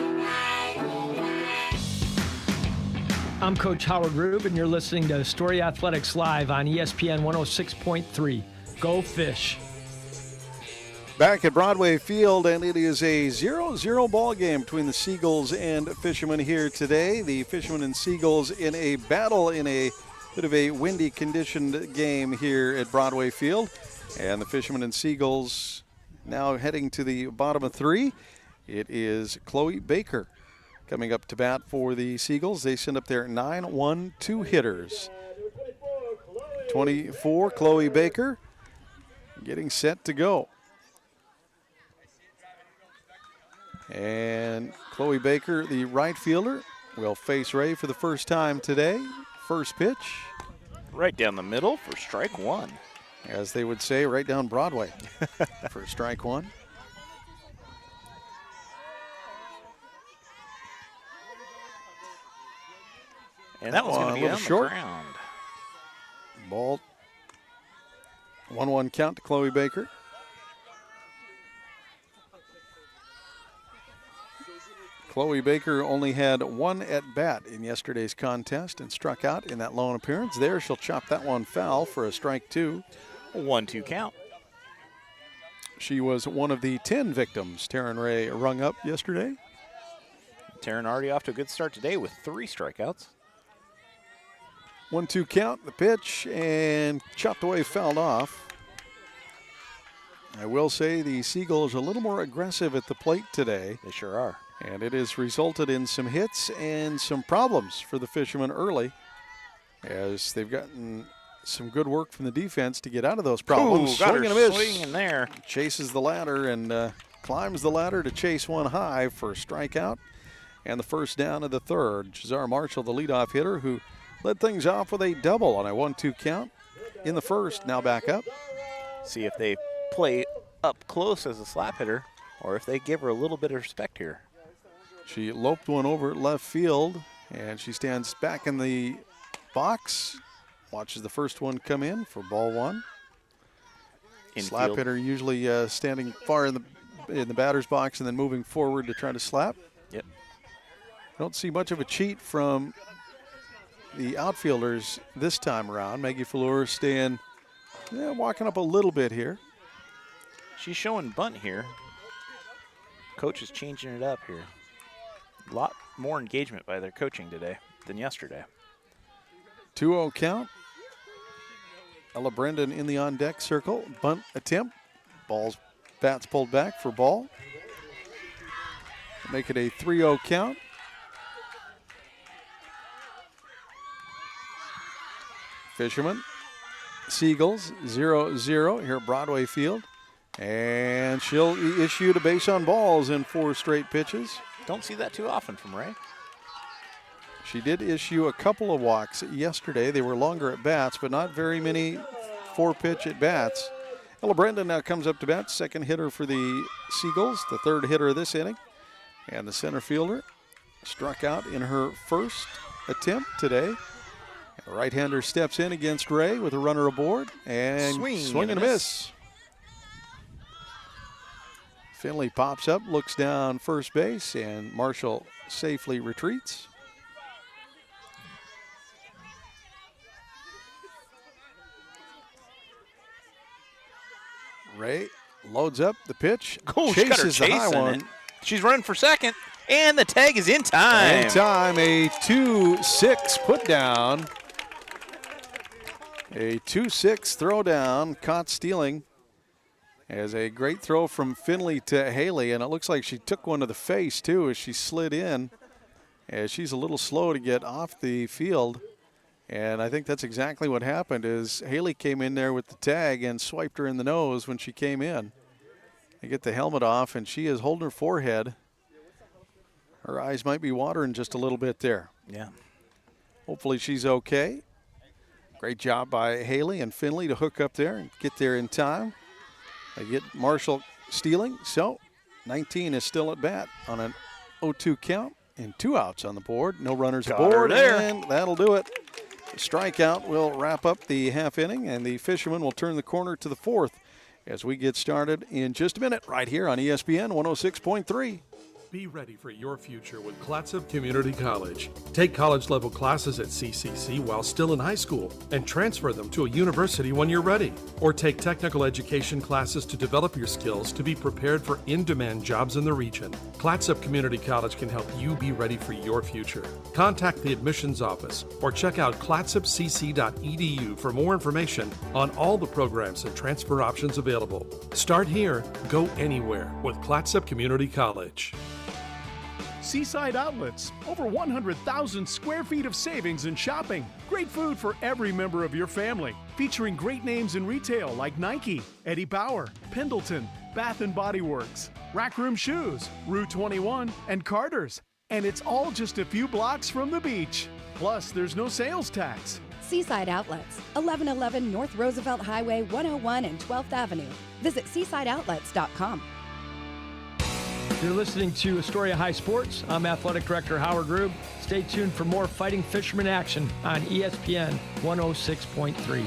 I'm Coach Howard Rube, and you're listening to Astoria Athletics Live on ESPN 106.3. Go Fish. Back at Broadway Field, and it is a 0-0 ball game between the Seagulls and Fishermen here today. The Fishermen and Seagulls in a battle in a bit of a windy conditioned game here at Broadway Field. And the Fishermen and Seagulls now heading to the bottom of three. It is Chloe Baker coming up to bat for the Seagulls. They send up their 9-1-2 hitters. 24, Chloe Baker, getting set to go. And Chloe Baker, the right fielder, will face Ray for the first time today. First pitch. Right down the middle for strike one. As they would say, right down Broadway for strike one. And that was going to be on short. The ground. Ball. 1-1 count to Chloe Baker. Chloe Baker only had one at-bat in yesterday's contest and struck out in that lone appearance. There, she'll chop that one foul for a strike two. 1-2 count. She was one of the 10 victims Taryn Ray rung up yesterday. Taryn already off to a good start today with 3 strikeouts. 1-2 count, the pitch, and chopped away, fouled off. I will say the Seagulls are a little more aggressive at the plate today. They sure are. And it has resulted in some hits and some problems for the Fishermen early, as they've gotten some good work from the defense to get out of those problems. Ooh, got swing her and a miss. swing in there. Chases the ladder and climbs the ladder to chase one high for a strikeout. And the first down of the third. Jazar Marshall, the leadoff hitter, who led things off with a double on a 1-2 count in the first. Now back up. See if they play up close as a slap hitter or if they give her a little bit of respect here. She loped one over at left field, and she stands back in the box. Watches the first one come in for ball one. Slap hitter usually standing far in the batter's box and then moving forward to try to slap. Yep. Don't see much of a cheat from the outfielders this time around. Maggie Fleur staying, walking up a little bit here. She's showing bunt here. Coach is changing it up here. A lot more engagement by their coaching today than yesterday. 2-0 count. Ella Brendan in the on-deck circle. Bunt attempt. Bats pulled back for ball. Make it a 3-0 count. Fishermen, Seagulls, 0-0 here at Broadway Field. And she'll issue a base on balls in 4 straight pitches. Don't see that too often from Ray. She did issue a couple of walks yesterday. They were longer at bats, but not very many 4-pitch at bats. Ella Brendan now comes up to bat, second hitter for the Seagulls, the third hitter of this inning. And the center fielder struck out in her first attempt today. The right-hander steps in against Ray with a runner aboard, and swing and a miss. Finley pops up, looks down first base, and Marshall safely retreats. Ray loads up the pitch, Oh, chases the high one. She's running for second. And the tag is in time. In time, a 2-6 put down. A 2-6 throw down, caught stealing. As a great throw from Finley to Haley, and it looks like she took one to the face too as she slid in. As she's a little slow to get off the field. And I think that's exactly what happened is Haley came in there with the tag and swiped her in the nose when she came in. They get the helmet off, and she is holding her forehead. Her eyes might be watering just a little bit there. Yeah. Hopefully she's okay. Great job by Haley and Finley to hook up there and get there in time. They get Marshall stealing, so 19 is still at bat on an 0-2 count and 2 outs on the board. No runners aboard, and that'll do it. The strikeout will wrap up the half inning, and the Fishermen will turn the corner to the 4th as we get started in just a minute right here on ESPN 106.3. Be ready for your future with Clatsop Community College. Take college-level classes at CCC while still in high school and transfer them to a university when you're ready. Or take technical education classes to develop your skills to be prepared for in-demand jobs in the region. Clatsop Community College can help you be ready for your future. Contact the admissions office or check out clatsopcc.edu for more information on all the programs and transfer options available. Start here, go anywhere with Clatsop Community College. Seaside Outlets, over 100,000 square feet of savings and shopping. Great food for every member of your family. Featuring great names in retail like Nike, Eddie Bauer, Pendleton, Bath & Body Works, Rack Room Shoes, Rue 21, and Carter's. And it's all just a few blocks from the beach. Plus, there's no sales tax. Seaside Outlets, 1111 North Roosevelt Highway 101 and 12th Avenue. Visit seasideoutlets.com. You're listening to Astoria High Sports. I'm Athletic Director Howard Rube. Stay tuned for more Fighting Fishermen action on ESPN 106.3.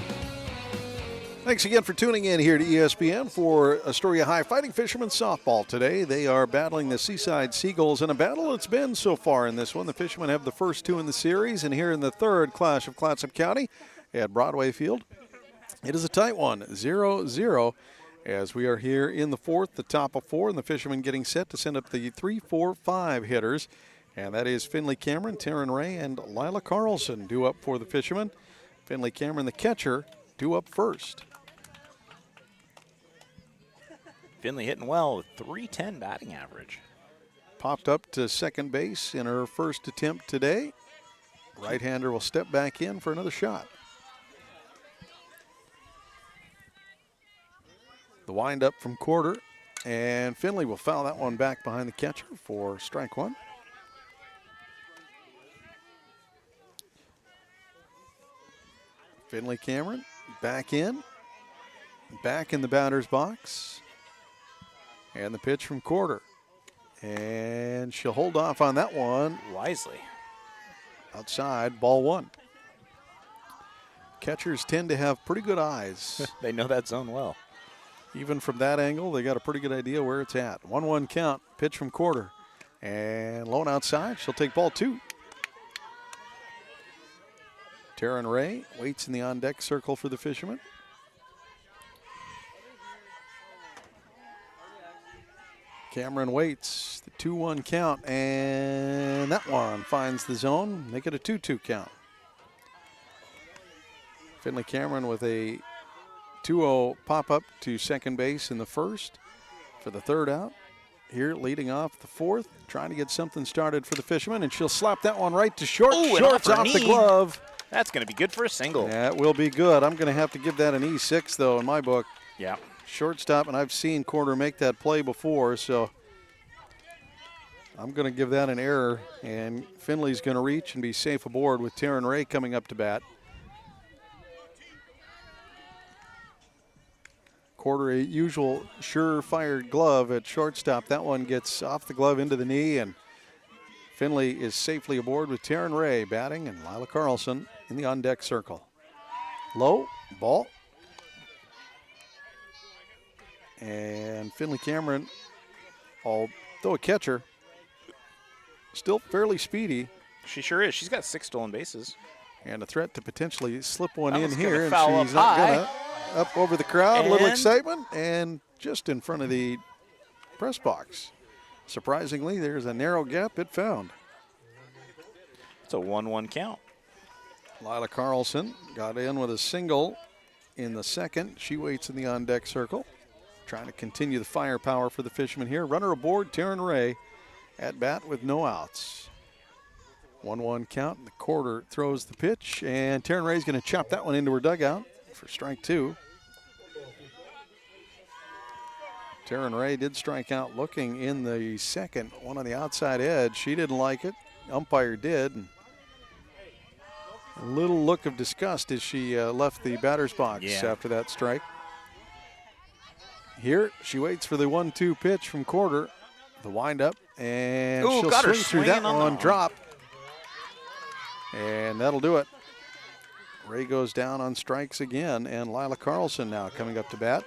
Thanks again for tuning in here to ESPN for Astoria High Fighting Fishermen softball today. They are battling the Seaside Seagulls in a battle it's been so far in this one. The Fishermen have the first 2 in the series, and here in the third clash of Clatsop County at Broadway Field, it is a tight one, 0-0. As we are here in the 4th, the top of 4, and the Fishermen getting set to send up the 3, 4, 5 hitters. And that is Finley Cameron, Taryn Ray, and Lila Carlson due up for the Fishermen. Finley Cameron, the catcher, due up first. Finley hitting well with .310 batting average. Popped up to second base in her first attempt today. Right-hander will step back in for another shot. The windup from Quarter, and Finley will foul that one back behind the catcher for strike 1. Finley Cameron back in the batter's box, and the pitch from Quarter, and she'll hold off on that one wisely. Outside, ball 1. Catchers tend to have pretty good eyes. They know that zone well. Even from that angle, they got a pretty good idea where it's at. 1-1 count, pitch from Quarter. And lone outside, she'll take ball 2. Taryn Ray waits in the on-deck circle for the Fishermen. Cameron waits, the 2-1 count, and that one finds the zone. Make it a 2-2 count. Finley Cameron with a 2-0 pop-up to second base in the first for the third out. Here leading off the 4th, trying to get something started for the Fishermen, and she'll slap that one right to short. Ooh, Short's off the glove. That's going to be good for a single. That will be good. I'm going to have to give that an E6, though, in my book. Yeah. Shortstop, and I've seen Quarter make that play before, so I'm going to give that an error, and Finley's going to reach and be safe aboard with Taryn Ray coming up to bat. Quarter, a usual surefire glove at shortstop. That one gets off the glove into the knee, and Finley is safely aboard with Taryn Ray batting and Lila Carlson in the on-deck circle. Low, ball. And Finley Cameron, although a catcher, still fairly speedy. She sure is. She's got 6 stolen bases. And a threat to potentially slip one in Almost here. And foul she's up not high. gonna. Up over the crowd, a little And- excitement, and just in front of the press box. Surprisingly, there's a narrow gap it found. It's a 1-1 count. Lila Carlson got in with a single in the second. She waits in the on-deck circle, trying to continue the firepower for the Fishermen here. Runner aboard, Taryn Ray at bat with no outs. 1-1 count, and the quarter throws the pitch, and Taryn Ray's going to chop that one into her dugout for strike 2. Taryn Ray did strike out looking in the second, one on the outside edge. She didn't like it. Umpire did. And a little look of disgust as she left the batter's box after that strike. Here, she waits for the 1-2 pitch from quarter. The windup, and she'll swing through that one, drop. And that'll do it. Ray goes down on strikes again, and Lila Carlson now coming up to bat.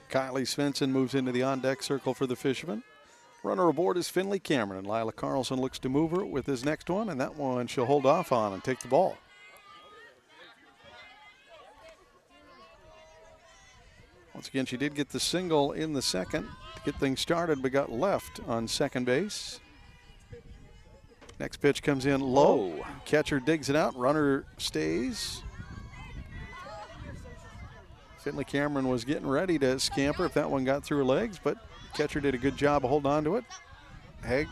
Kylie Svensson moves into the on-deck circle for the Fishermen. Runner aboard is Finley Cameron, and Lila Carlson looks to move her with his next one, and that one she'll hold off on and take the ball. Once again, she did get the single in the second to get things started, but got left on second base. Next pitch comes in low. Catcher digs it out. Runner stays. Finley Cameron was getting ready to scamper if that one got through her legs, but catcher did a good job of holding on to it. Haig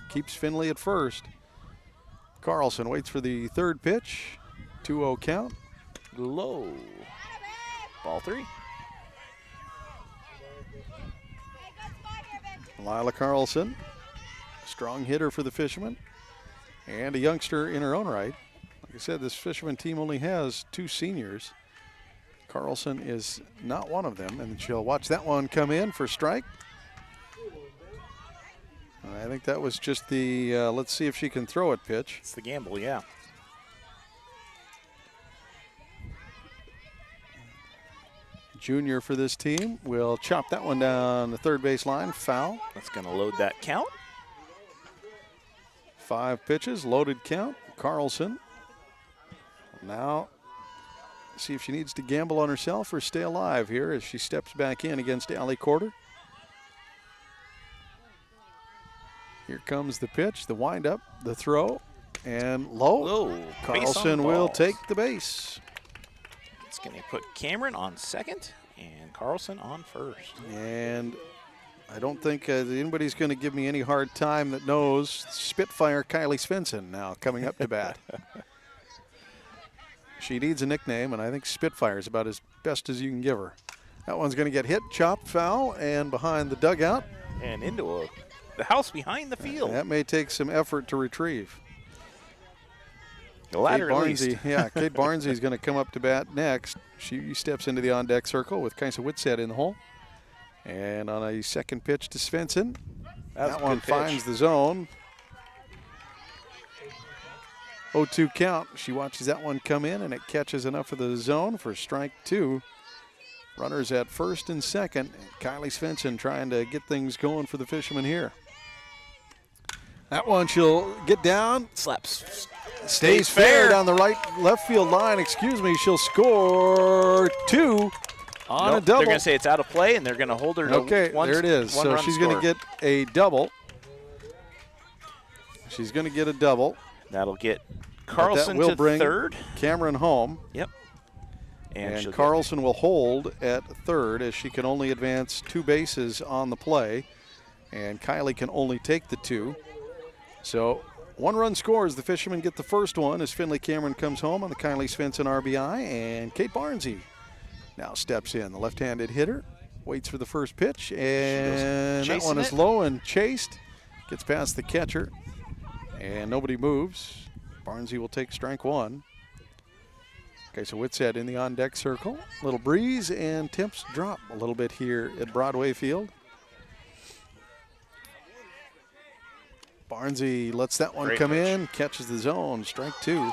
keeps Finley at first. Carlson waits for the third pitch. 2-0 count. Low. Ball 3. Lila Carlson, strong hitter for the Fishermen, and a youngster in her own right. Like I said, this Fisherman team only has 2 seniors. Carlson is not one of them, and she'll watch that one come in for strike. I think that was just the let's see if she can throw it pitch. It's the gamble, yeah. Junior for this team will chop that one down the third base line, foul. That's going to load that count. 5 pitches, loaded count. Carlson now see if she needs to gamble on herself or stay alive here as she steps back in against Allie Corder. Here comes the pitch, the windup, the throw, and low. Carlson will take the base. It's going to put Cameron on second and Carlson on first. And I don't think anybody's going to give me any hard time that knows Spitfire Kylie Svensson now coming up to bat. She needs a nickname, and I think Spitfire is about as best as you can give her. That one's going to get hit, chopped, foul, and behind the dugout. And into the house behind the field. That may take some effort to retrieve. The ladder Kate at Barnsey, least. yeah, Kate Barnsey is going to come up to bat next. She steps into the on-deck circle with Kaisa Whitsett in the hole. And on a second pitch to Svensson, that one finds the zone. 0-2 count. She watches that one come in, and it catches enough of the zone for strike 2. Runners at first and second. And Kylie Svensson trying to get things going for the Fishermen here. That one she'll get down. Slaps. Stays fair down the left field line. Excuse me. She'll score 2 on a double. They're going to say it's out of play, and they're going to hold her to there it is. So she's going to get a double. She's going to get a double. That'll get Carlson to bring third. Cameron home. Yep. And Carlson will hold at third as she can only advance 2 bases on the play. And Kylie can only take the 2. So 1 run scores. The Fishermen get the first one as Finley Cameron comes home on the Kylie Svensson RBI. And Kate Barnsey now steps in. The left-handed hitter waits for the first pitch. And that one is low and chased. Gets past the catcher. And nobody moves. Barnsey will take strike 1. Okay, so Whitsett in the on-deck circle. Little breeze, and temps drop a little bit here at Broadway Field. Barnsey lets that one come in, catches the zone, strike 2.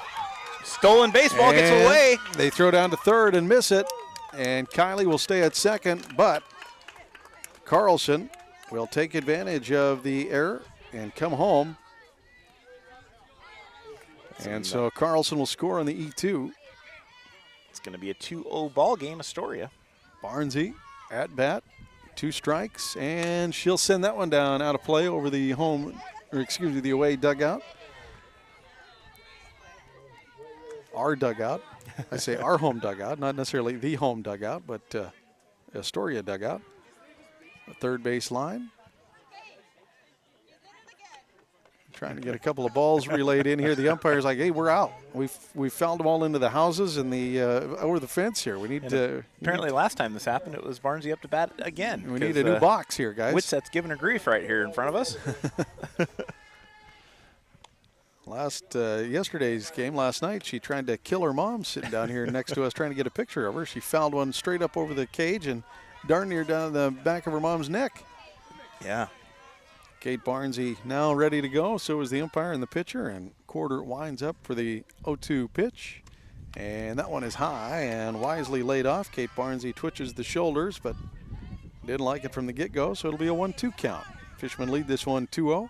Stolen baseball, gets away. They throw down to third and miss it, and Kylie will stay at second, but Carlson will take advantage of the error and come home. And so Carlson will score on the E2. It's going to be a 2-0 ball game, Astoria. Barnsey at bat. 2 strikes, and she'll send that one down out of play over the the away dugout. Our dugout. I say our home dugout, not necessarily the home dugout, but Astoria dugout. The third base line. Trying to get a couple of balls relayed in here. The umpire's like, hey, we're out. We've fouled them all into the houses and the over the fence here. We need to. Apparently, last time this happened, it was Barnesy up to bat again. We need a new box here, guys. Whitsett's giving her grief right here in front of us. Yesterday's game, last night, she tried to kill her mom sitting down here next to us trying to get a picture of her. She fouled one straight up over the cage and darn near down the back of her mom's neck. Yeah. Kate Barnesy now ready to go. So is the umpire and the pitcher, and Quarter winds up for the 0-2 pitch. And that one is high and wisely laid off. Kate Barnesy twitches the shoulders, but didn't like it from the get-go, so it'll be a 1-2 count. Fishermen lead this one 2-0.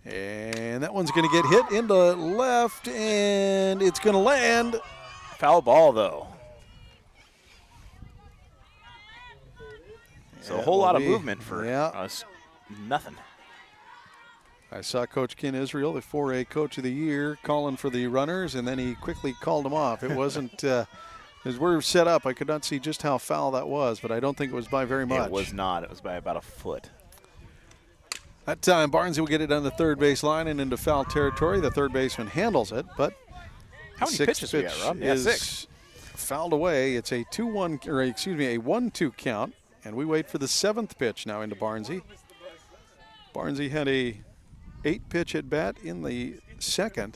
And that one's going to get hit into left, and it's going to land. Foul ball, though. So a whole lot of movement for us. Nothing. I saw Coach Ken Israel, the 4A Coach of the Year, calling for the runners, and then he quickly called them off. It wasn't, as we're set up, I could not see just how foul that was, but I don't think it was by very much. It was not. It was by about a foot. That time, Barnesy will get it on the third base line and into foul territory. The third baseman handles it, but how many pitches we got, Rob? Yeah, 6. Fouled away. It's a 1-2 count. And we wait for the 7th pitch now into Barnesy. Barnesy had a 8-pitch at bat in the 2nd.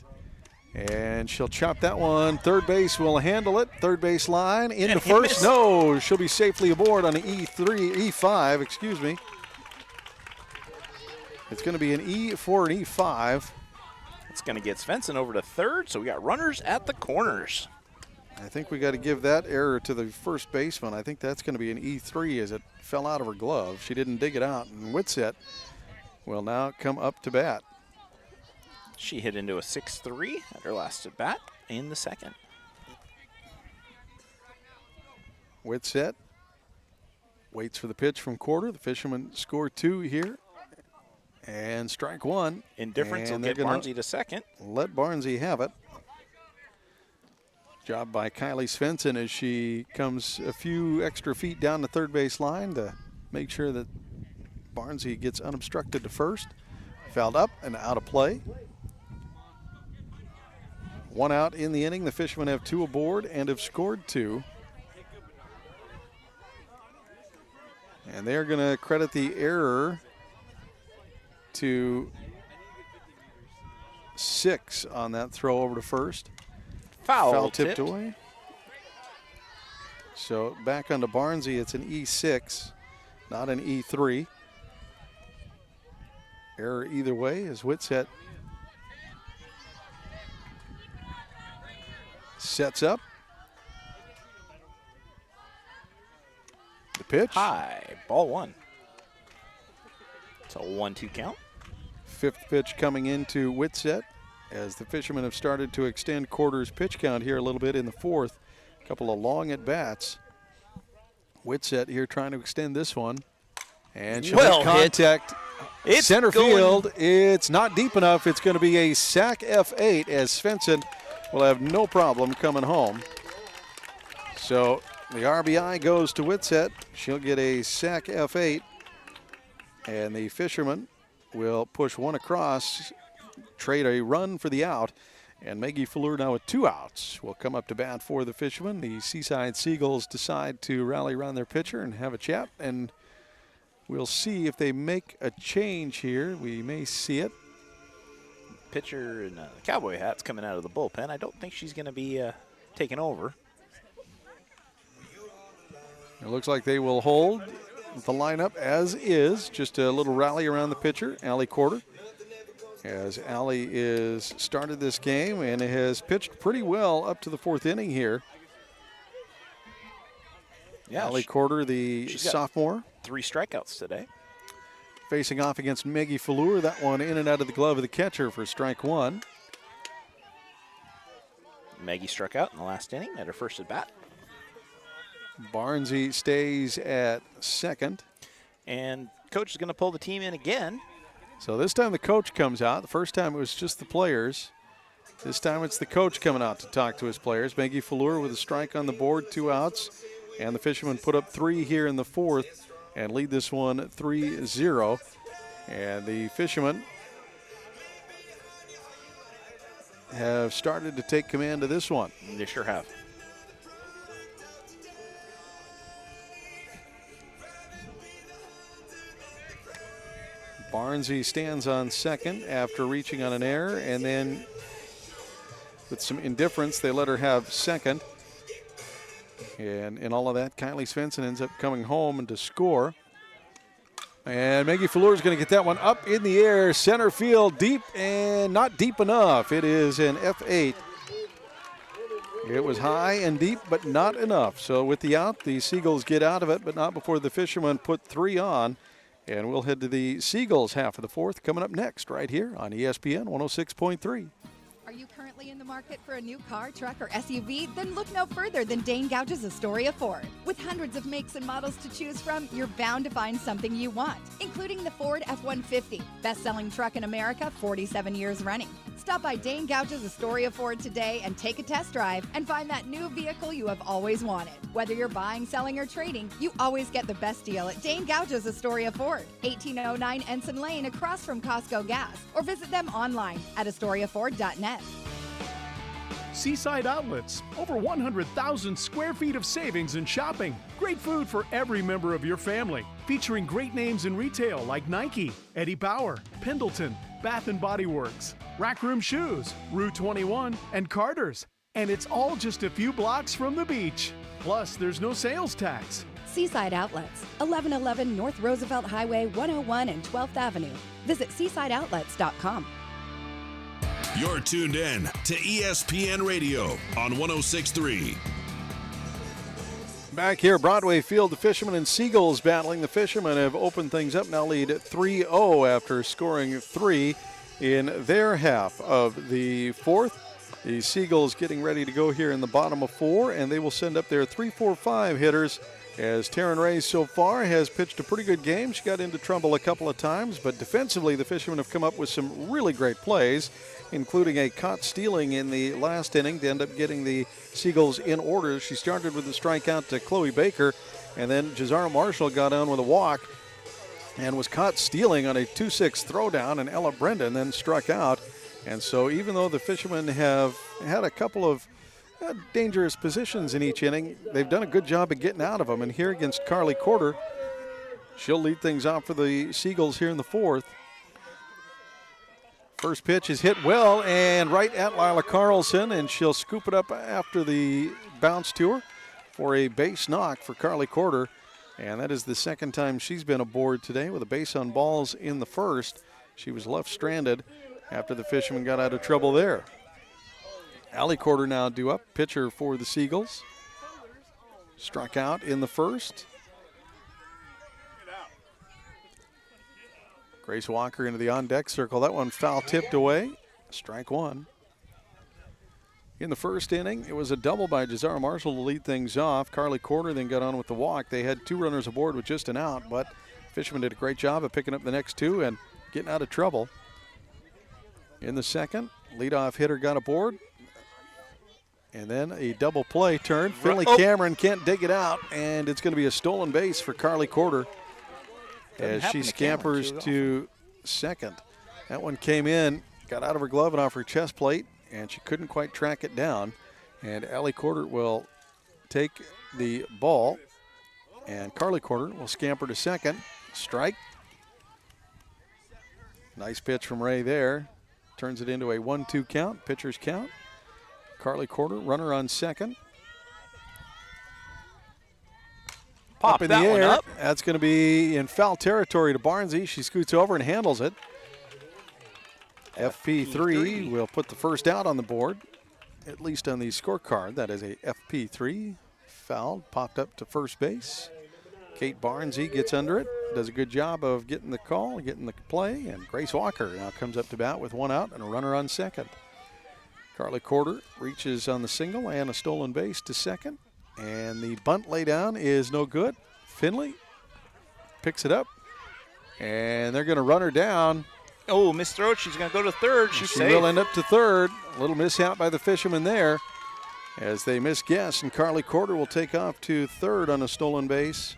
And she'll chop that one. Third base will handle it. Third base line into first. No, she'll be safely aboard on the E5, excuse me. It's going to be an E4 and E5. It's going to get Svensson over to third, so we got runners at the corners. I think we got to give that error to the first baseman. I think that's going to be an E3 as it fell out of her glove. She didn't dig it out, and Whitsett will now come up to bat. She hit into a 6-3 at her last at bat in the 2nd. Whitsett waits for the pitch from Quarter. The Fishermen score 2 here. And strike 1. Indifference will get Barnesy to 2nd. Let Barnesy have it. Job by Kylie Svensson as she comes a few extra feet down the third base line to make sure that Barnesy gets unobstructed to first. Fouled up and out of play. 1 out in the inning. The Fishermen have 2 aboard and have scored 2. And they're going to credit the error to 6 on that throw over to first. Foul tipped away. So back onto Barnesy, it's an E6, not an E3. Error either way as Whitsett sets up. The pitch. High, ball 1. It's a 1-2 count. 5th pitch coming into Whitsett as the Fishermen have started to extend Quarter's pitch count here a little bit in the 4th. A couple of long at-bats. Whitsett here trying to extend this one. And she'll make contact. It's center field. It's not deep enough. It's going to be a sac F8 as Svensson will have no problem coming home. So the RBI goes to Whitsett. She'll get a sac F8. And the Fishermen will push one across, trade a run for the out, and Maggie Fleur now with 2 outs will come up to bat for the Fishermen. The Seaside Seagulls decide to rally around their pitcher and have a chat, and we'll see if they make a change here. We may see it. Pitcher in the cowboy hat's coming out of the bullpen. I don't think she's going to be taking over. It looks like they will hold the lineup as is. Just a little rally around the pitcher, Allie Quarter. As Allie is started this game and has pitched pretty well up to the 4th inning here. Yeah, Allie Quarter, the sophomore. 3 strikeouts today. Facing off against Maggie Fleur. That one in and out of the glove of the catcher for strike 1. Maggie struck out in the last inning at her first at bat. Barnesy stays at second. And coach is going to pull the team in again. So this time the coach comes out. The first time it was just the players. This time it's the coach coming out to talk to his players. Maggie Fleur with a strike on the board, 2 outs. And the Fishermen put up 3 here in the fourth and lead this one 3-0. And the Fishermen have started to take command of this one. They sure have. Barnesy stands on second after reaching on an error, and then with some indifference, they let her have second. And in all of that, Kylie Svensson ends up coming home and to score. And Maggie Fleur is going to get that one up in the air, center field, deep and not deep enough. It is an F8. It was high and deep, but not enough. So with the out, the Seagulls get out of it, but not before the Fishermen put 3 on. And we'll head to the Seagulls half of the fourth coming up next right here on ESPN 106.3. Are you currently in the market for a new car, truck, or SUV? Then look no further than Dane Gouge's Astoria Ford. With hundreds of makes and models to choose from, you're bound to find something you want, including the Ford F-150, best-selling truck in America, 47 years running. Stop by Dane Gouge's Astoria Ford today and take a test drive and find that new vehicle you have always wanted. Whether you're buying, selling, or trading, you always get the best deal at Dane Gouge's Astoria Ford, 1809 Ensign Lane across from Costco Gas, or visit them online at AstoriaFord.net. Seaside Outlets, over 100,000 square feet of savings and shopping. Great food for every member of your family. Featuring great names in retail like Nike, Eddie Bauer, Pendleton, Bath & Body Works, Rack Room Shoes, Rue 21, and Carter's. And it's all just a few blocks from the beach. Plus, there's no sales tax. Seaside Outlets, 1111 North Roosevelt Highway 101 and 12th Avenue. Visit seasideoutlets.com. You're tuned in to ESPN Radio on 106.3. Back here, Broadway Field, the Fishermen and Seagulls battling. The Fishermen have opened things up, now lead 3-0 after scoring 3 in their half of the fourth. The Seagulls getting ready to go here in the bottom of 4, and they will send up their 3-4-5 hitters as Taryn Ray so far has pitched a pretty good game. She got into trouble a couple of times, but defensively the Fishermen have come up with some really great plays, including a caught stealing in the last inning to end up getting the Seagulls in order. She started with a strikeout to Chloe Baker, and then Jazara Marshall got on with a walk and was caught stealing on a 2-6 throwdown, and Ella Brendan then struck out. And so even though the Fishermen have had a couple of dangerous positions in each inning, they've done a good job of getting out of them. And here against Carly Corder, she'll lead things off for the Seagulls here in the fourth. First pitch is hit well and right at Lila Carlson, and she'll scoop it up after the bounce to her for a base knock for Carly Corder. And that is the second time she's been aboard today with a base on balls in the first. She was left stranded after the Fishermen got out of trouble there. Allie Corder now due up, pitcher for the Seagulls. Struck out in the first. Grace Walker into the on-deck circle. That one foul tipped away. Strike one. In the first inning, it was a double by Jazara Marshall to lead things off. Carly Corder then got on with the walk. They had 2 runners aboard with just an out, but Fishermen did a great job of picking up the next 2 and getting out of trouble. In the second, leadoff hitter got aboard. And then a double play turn. Finley Cameron can't dig it out, and it's going to be a stolen base for Carly Corder as she scampers to second. That one came in, got out of her glove and off her chest plate, and she couldn't quite track it down. And Allie Corder will take the ball, and Carly Corder will scamper to second. Strike. Nice pitch from Ray there. Turns it into a 1-2 count, pitcher's count. Carly Corder, runner on second. Pop in that the air. one up. That's going to be in foul territory to Barnesy. She scoots over and handles it. FP3 will put the first out on the board, at least on the scorecard. That is a FP3. Fouled, popped up to first base. Kate Barnesy gets under it, does a good job of getting the call, getting the play, and Grace Walker now comes up to bat with 1 out and a runner on second. Carly Corder reaches on the single and a stolen base to second. And the bunt laydown is no good. Finley picks it up. And they're going to run her down. Oh, missed throw. She's going to go to third. She's She safe. will end up to third. A little mishap by the Fishermen there as they misguess. And Carly Corder will take off to third on a stolen base.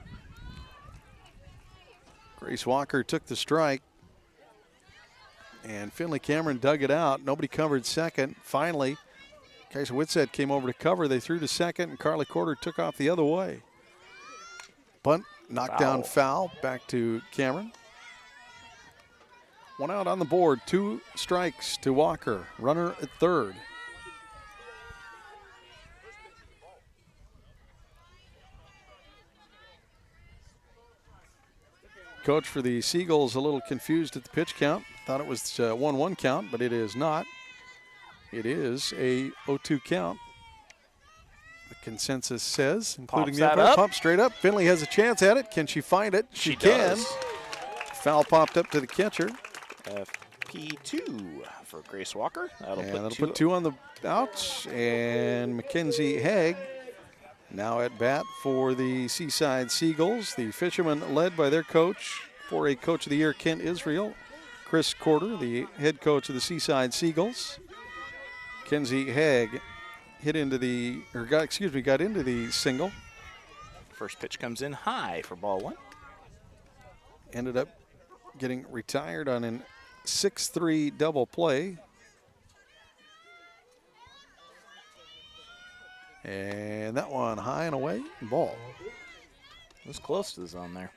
Grace Walker took the strike. And Finley Cameron dug it out. Nobody covered second. Finally, Kaiser Whitsett came over to cover. They threw to second, and Carly Corder took off the other way. Bunt, knockdown foul. Back to Cameron. One out on the board. 2 strikes to Walker. Runner at third. Coach for the Seagulls a little confused at the pitch count. Thought it was a 1-1 count, but it is not. It is a 0-2 count. The consensus says, including the umpire. Pump straight up. Finley has a chance at it. Can she find it? She can. Does. Foul popped up to the catcher. FP2 for Grace Walker. That'll put 2 on the outs. And Mackenzie Haig now at bat for the Seaside Seagulls. The Fishermen led by their coach, 4A Coach of the Year, Kent Israel. Chris Corder, the head coach of the Seaside Seagulls. Mackenzie Haig got into the single. First pitch comes in high for ball 1. Ended up getting retired on an 6-3 double play. And that one high and away, ball. It was close to the zone there.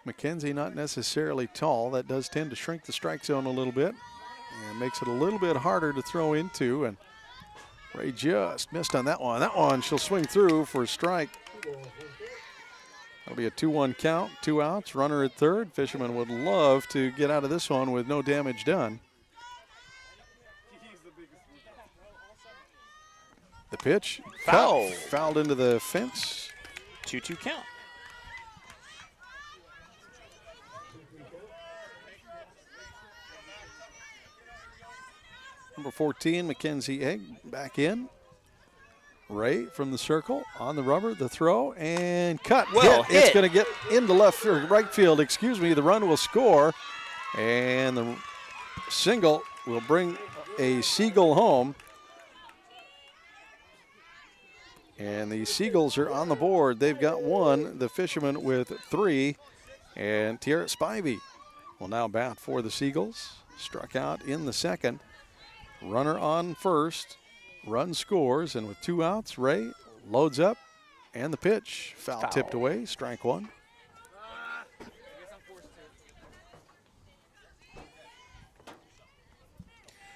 Mackenzie not necessarily tall. That does tend to shrink the strike zone a little bit and makes it a little bit harder to throw into. And Ray just missed on that one. That one she'll swing through for a strike. That'll be a 2-1 count, 2 outs, runner at third. Fishermen would love to get out of this one with no damage done. The pitch, foul. Fouled into the fence. 2-2 count. Number 14, Mackenzie Egg back in. Ray from the circle on the rubber, the throw, and cut. Well, hit. It's going to get into right field. The run will score, and the single will bring a Seagull home. And the Seagulls are on the board. They've got 1, the Fishermen with 3, and Tierra Spivey will now bat for the Seagulls. Struck out in the second. Runner on first. Run scores, and with 2 outs, Ray loads up, and the pitch. Foul tipped away, strike 1.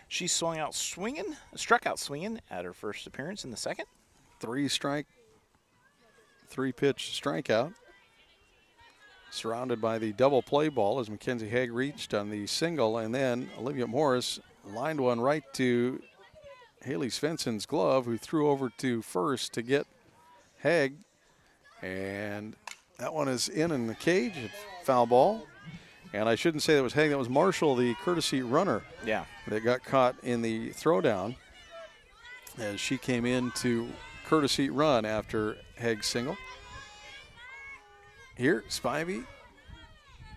She struck out swinging at her first appearance in the second. 3-pitch strikeout. Surrounded by the double play ball as Mackenzie Haig reached on the single, and then Olivia Morris lined one right to Haley Svensson's glove, who threw over to first to get Haig. And that one is in the cage. Foul ball. And I shouldn't say that was Haig. That was Marshall, the courtesy runner. Yeah. That got caught in the throwdown as she came in to courtesy run after Haig's single. Here, Spivey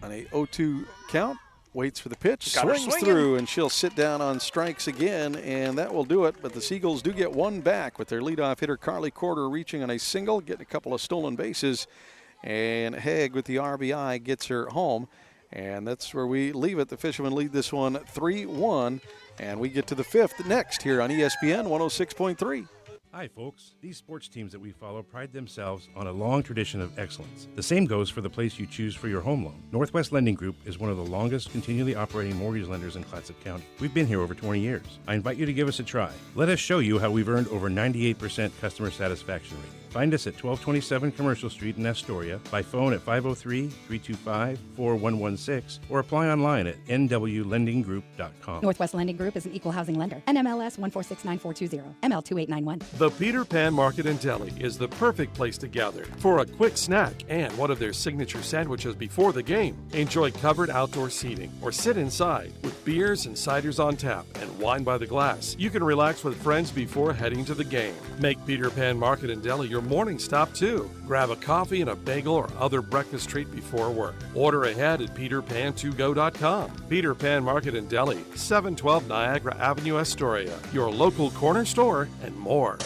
on a 0-2 count. Waits for the pitch, swings through, and she'll sit down on strikes again, and that will do it. But the Seagulls do get 1 back with their leadoff hitter, Carly Corder, reaching on a single, getting a couple of stolen bases. And Haig with the RBI gets her home. And that's where we leave it. The Fishermen lead this one 3-1, and we get to the 5th next here on ESPN 106.3. Hi, folks. These sports teams that we follow pride themselves on a long tradition of excellence. The same goes for the place you choose for your home loan. Northwest Lending Group is one of the longest continually operating mortgage lenders in Clatsop County. We've been here over 20 years. I invite you to give us a try. Let us show you how we've earned over 98% customer satisfaction rate. Find us at 1227 Commercial Street in Astoria, by phone at 503-325-4116, or apply online at nwlendinggroup.com. Northwest Lending Group is an equal housing lender. NMLS 1469420, ML2891. The Peter Pan Market and Deli is the perfect place to gather for a quick snack and one of their signature sandwiches before the game. Enjoy covered outdoor seating or sit inside with beers and ciders on tap and wine by the glass. You can relax with friends before heading to the game. Make Peter Pan Market and Deli your morning stop too. Grab a coffee and a bagel or other breakfast treat before work. Order ahead at peterpan2go.com. Peter Pan Market and Deli, 712 Niagara Avenue, Astoria. Your local corner store and more.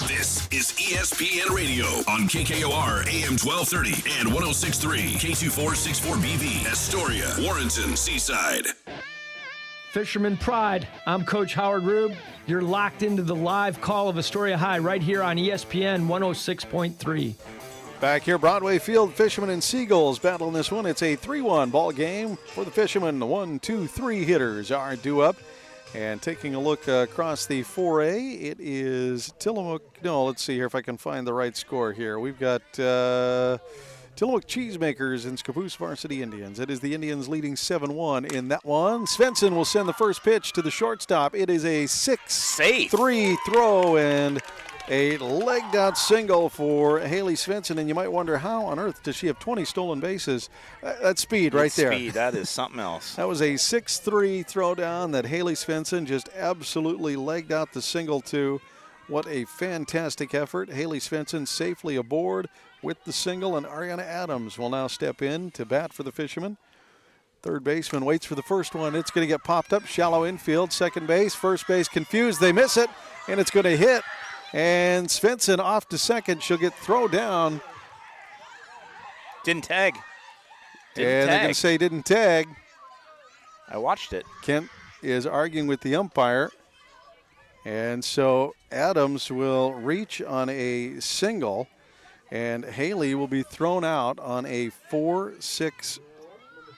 This is ESPN Radio on KKOR AM 1230 and 106.3 K2464BV, Astoria, Warrenton, Seaside. Fisherman Pride. I'm Coach Howard Rube. You're locked into the live call of Astoria High right here on ESPN 106.3. Back here, Broadway Field, Fishermen and Seagulls battling this one. It's a 3-1 ball game for the Fishermen. The 1, 2, 3 hitters are due up. And taking a look across the 4A, it is Tillamook. No, let's see here if I can find the right score here. We've got Tillamook Cheesemakers and Scappoose Varsity Indians. It is the Indians leading 7-1 in that one. Svensson will send the first pitch to the shortstop. It is a 6-3 throw and a legged out single for Haley Svensson. And you might wonder, how on earth does she have 20 stolen bases? That's speed right there. Speed, that is something else. That was a 6-3 throwdown that Haley Svensson just absolutely legged out the single to. What a fantastic effort. Haley Svensson safely aboard with the single, and Ariana Adams will now step in to bat for the Fishermen. Third baseman waits for the first one. It's going to get popped up, shallow infield, second base, first base confused. They miss it, and it's going to hit. And Svensson off to second. She'll get thrown down. Didn't tag. They're going to say didn't tag. I watched it. Kent is arguing with the umpire. And so Adams will reach on a single, and Haley will be thrown out on a 4-6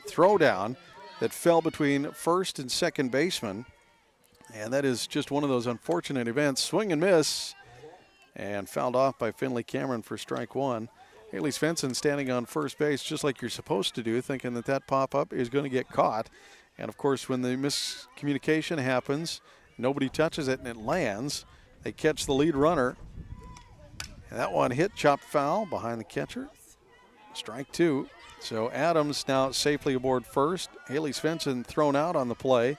throwdown that fell between first and second baseman. And that is just one of those unfortunate events. Swing and miss, and fouled off by Finley Cameron for strike one. Haley Svensson standing on first base just like you're supposed to do, thinking that that pop-up is going to get caught. And, of course, when the miscommunication happens, nobody touches it and it lands. They catch the lead runner. And that one hit, chopped foul behind the catcher. Strike two. So Adams now safely aboard first. Haley Svensson thrown out on the play.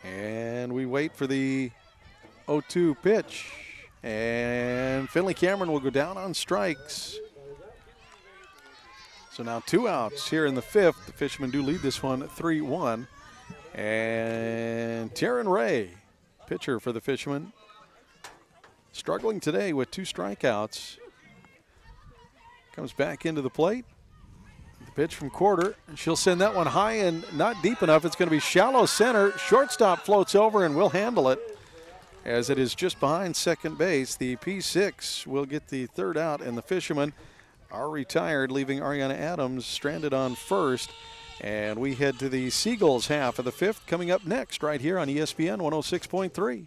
And we wait for the 0-2 pitch. And Finley Cameron will go down on strikes. So now 2 outs here in the fifth. The Fishermen do lead this one 3-1. And Taryn Ray, pitcher for the Fishermen, struggling today with 2 strikeouts. Comes back into the plate. The pitch from Quarter. And she'll send that one high and not deep enough. It's going to be shallow center. Shortstop floats over and will handle it, as it is just behind second base. The P6 will get the third out, and the Fishermen are retired, leaving Ariana Adams stranded on first. And we head to the Seagulls half of the fifth, coming up next right here on ESPN 106.3.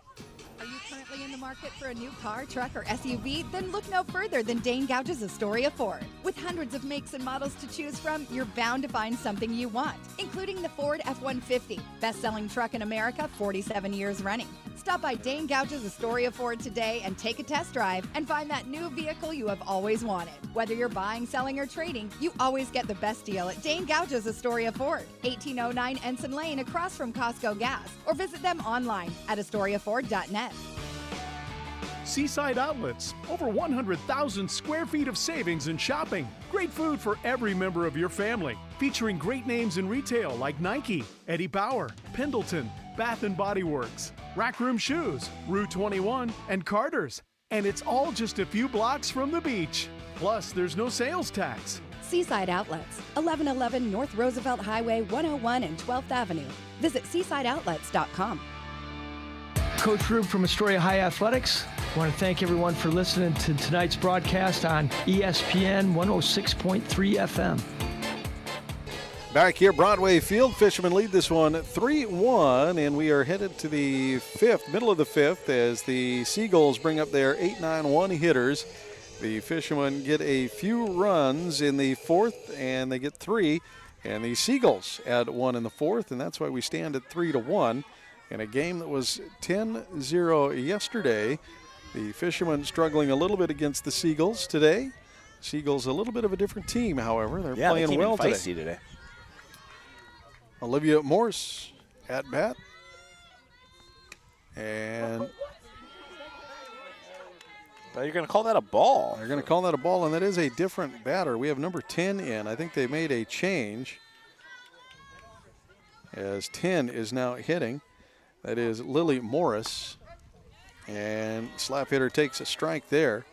Are you currently in the market for a new car, truck, or SUV? Then look no further than Dane Gouge's Astoria Ford. With hundreds of makes and models to choose from, you're bound to find something you want, including the Ford F-150, best-selling truck in America, 47 years running. Stop by Dane Gouge's Astoria Ford today and take a test drive and find that new vehicle you have always wanted. Whether you're buying, selling, or trading, you always get the best deal at Dane Gouge's Astoria Ford, 1809 Ensign Lane across from Costco Gas, or visit them online at AstoriaFord.net. Seaside Outlets, over 100,000 square feet of savings and shopping. Great food for every member of your family. Featuring great names in retail like Nike, Eddie Bauer, Pendleton, Bath & Body Works, Rack Room Shoes, Rue 21, and Carter's. And it's all just a few blocks from the beach. Plus, there's no sales tax. Seaside Outlets, 1111 North Roosevelt Highway 101 and 12th Avenue. Visit seasideoutlets.com. Coach Rube from Astoria High Athletics. I want to thank everyone for listening to tonight's broadcast on ESPN 106.3 FM. Back here, Broadway Field, Fishermen lead this one 3-1, and we are headed to the fifth, middle of the fifth, as the Seagulls bring up their 8-9-1 hitters. The Fishermen get a few runs in the fourth, and they get 3. And the Seagulls add 1 in the fourth, and that's why we stand at 3-1 in a game that was 10-0 yesterday. The Fishermen struggling a little bit against the Seagulls today. Seagulls a little bit of a different team, however. They're playing well today. Olivia Morse at bat. And but you're going to call that a ball. They're going to call that a ball, and that is a different batter. We have number 10 in. I think they made a change as 10 is now hitting. That is Lily Morris. And slap hitter takes a strike there.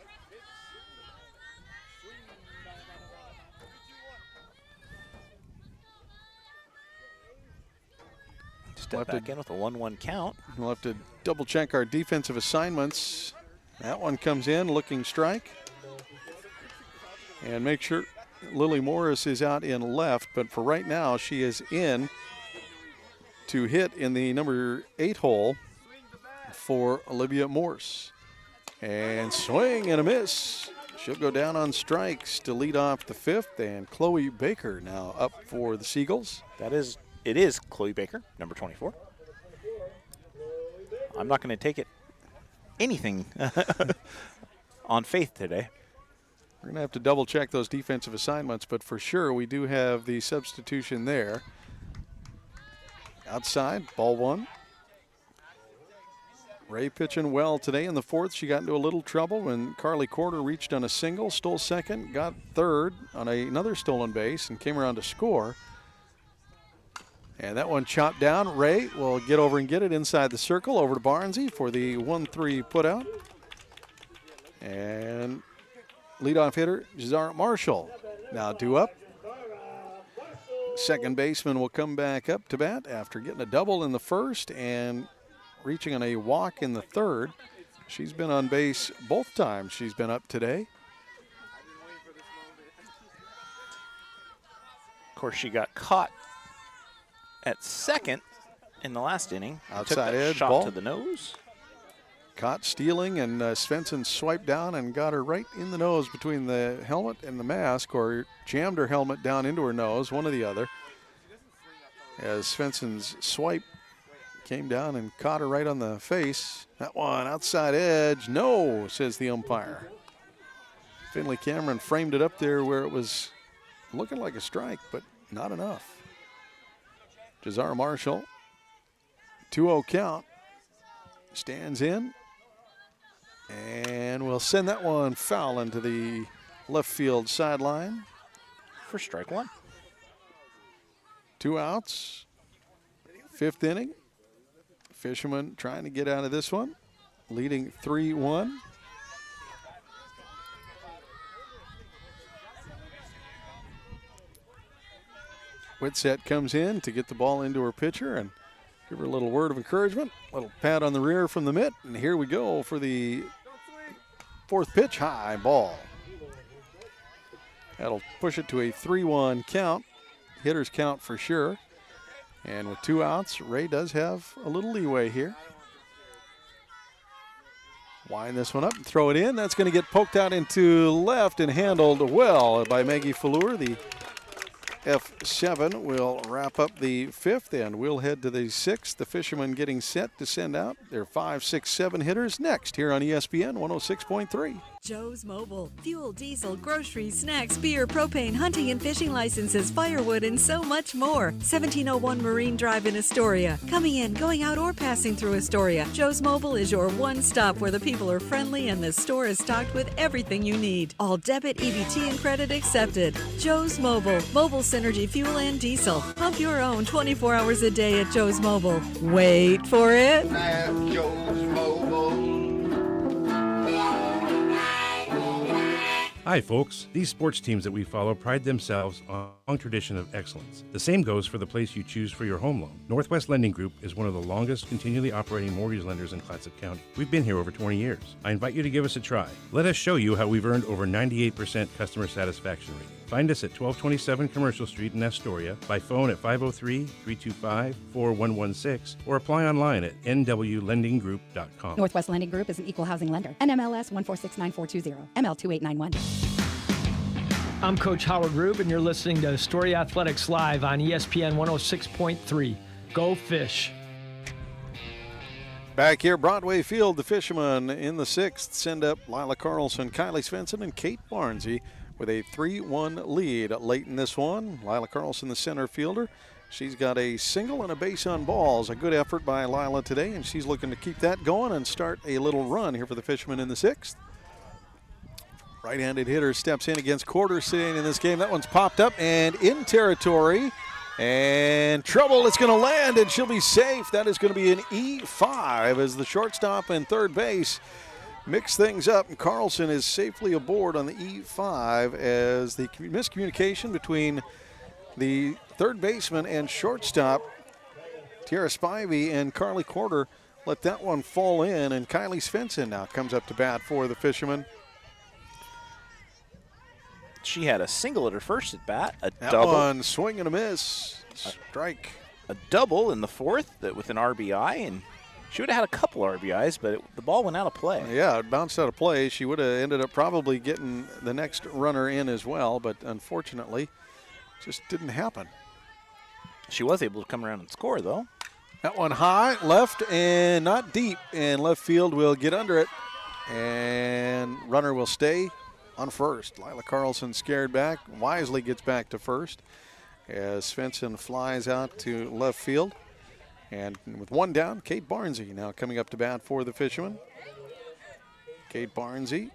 Step back in with a 1-1 count. We'll have to double check our defensive assignments. That one comes in, looking strike. And make sure Lily Morris is out in left, but for right now, she is in to hit in the number 8 hole for Olivia Morse. And swing and a miss. She'll go down on strikes to lead off the fifth, and Chloe Baker now up for the Seagulls. It is Chloe Baker, number 24. I'm not going to take it anything on faith today. We're going to have to double check those defensive assignments, but for sure we do have the substitution there. Outside, ball 1. Ray pitching well today in the fourth. She got into a little trouble when Carly Corder reached on a single, stole second, got third on another stolen base, and came around to score. And that one chopped down. Ray will get over and get it inside the circle, over to Barnsey for the 1-3 putout. And leadoff hitter, Jazar Marshall, now due up. Second baseman will come back up to bat after getting a double in the first and reaching on a walk in the third. She's been on base both times she's been up today. Of course, she got caught at second in the last inning. Outside took that edge shot ball to the nose. Caught stealing, and Svensson swiped down and got her right in the nose between the helmet and the mask, or jammed her helmet down into her nose, one or the other. As Svensson's swipe came down and caught her right on the face. That one outside edge, no, says the umpire. Finley Cameron framed it up there where it was looking like a strike, but not enough. Jazar Marshall, 2-0 count, stands in, and we'll send that one foul into the left field sideline. For strike 1. 2 outs, fifth inning. Fishermen trying to get out of this one, leading 3-1. Whitsett comes in to get the ball into her pitcher and give her a little word of encouragement, a little pat on the rear from the mitt, and here we go for the fourth pitch, high ball. That'll push it to a 3-1 count, hitter's count for sure. And with 2 outs, Ray does have a little leeway here. Wind this one up and throw it in. That's going to get poked out into left and handled well by Maggie Fleur. The F7 will wrap up the fifth, and we'll head to the sixth. The Fishermen getting set to send out their 5, 6, 7 hitters next here on ESPN 106.3. Joe's Mobile. Fuel, diesel, groceries, snacks, beer, propane, hunting and fishing licenses, firewood, and so much more. 1701 Marine Drive in Astoria. Coming in, going out, or passing through Astoria. Joe's Mobile is your one stop where the people are friendly and the store is stocked with everything you need. All debit, EBT, and credit accepted. Joe's Mobile. Mobile Synergy fuel and diesel. Pump your own 24 hours a day at Joe's Mobile. Wait for it. At Joe's Mobile. Hi, folks. These sports teams that we follow pride themselves on a long tradition of excellence. The same goes for the place you choose for your home loan. Northwest Lending Group is one of the longest continually operating mortgage lenders in Clatsop County. We've been here over 20 years. I invite you to give us a try. Let us show you how we've earned over 98% customer satisfaction rating. Find us at 1227 Commercial Street in Astoria, by phone at 503-325-4116, or apply online at nwlendinggroup.com. Northwest Lending Group is an equal housing lender. NMLS 1469420, ML2891. I'm Coach Howard Rube, and you're listening to Astoria Athletics Live on ESPN 106.3. Go Fish. Back here, Broadway Field, the Fishermen in the 6th send up Lila Carlson, Kylie Svensson, and Kate Barnsey with a 3-1 lead late in this one. Lila Carlson, the center fielder. She's got a single and a base on balls. A good effort by Lila today, and she's looking to keep that going and start a little run here for the Fishermen in the 6th. Right-handed hitter steps in against Quarter sitting in this game. That one's popped up and in territory. And trouble, it's going to land, and she'll be safe. That is going to be an E5 as the shortstop and third base mix things up. And Carlson is safely aboard on the E5 as the miscommunication between the third baseman and shortstop, Tiara Spivey and Carly Quarter, let that one fall in. And Kylie Svensson now comes up to bat for the Fishermen. She had a single at her first at bat, a that double. One swing and a miss, strike. A double in the 4th with an RBI, and she would have had a couple RBIs, but the ball went out of play. Yeah, it bounced out of play. She would have ended up probably getting the next runner in as well, but unfortunately, just didn't happen. She was able to come around and score, though. That one high, left, and not deep, and left field will get under it, and runner will stay on first. Lila Carlson scared back, wisely gets back to first as Svensson flies out to left field. And with one down, Kate Barnsey now coming up to bat for the Fishermen. Kate Barnsey,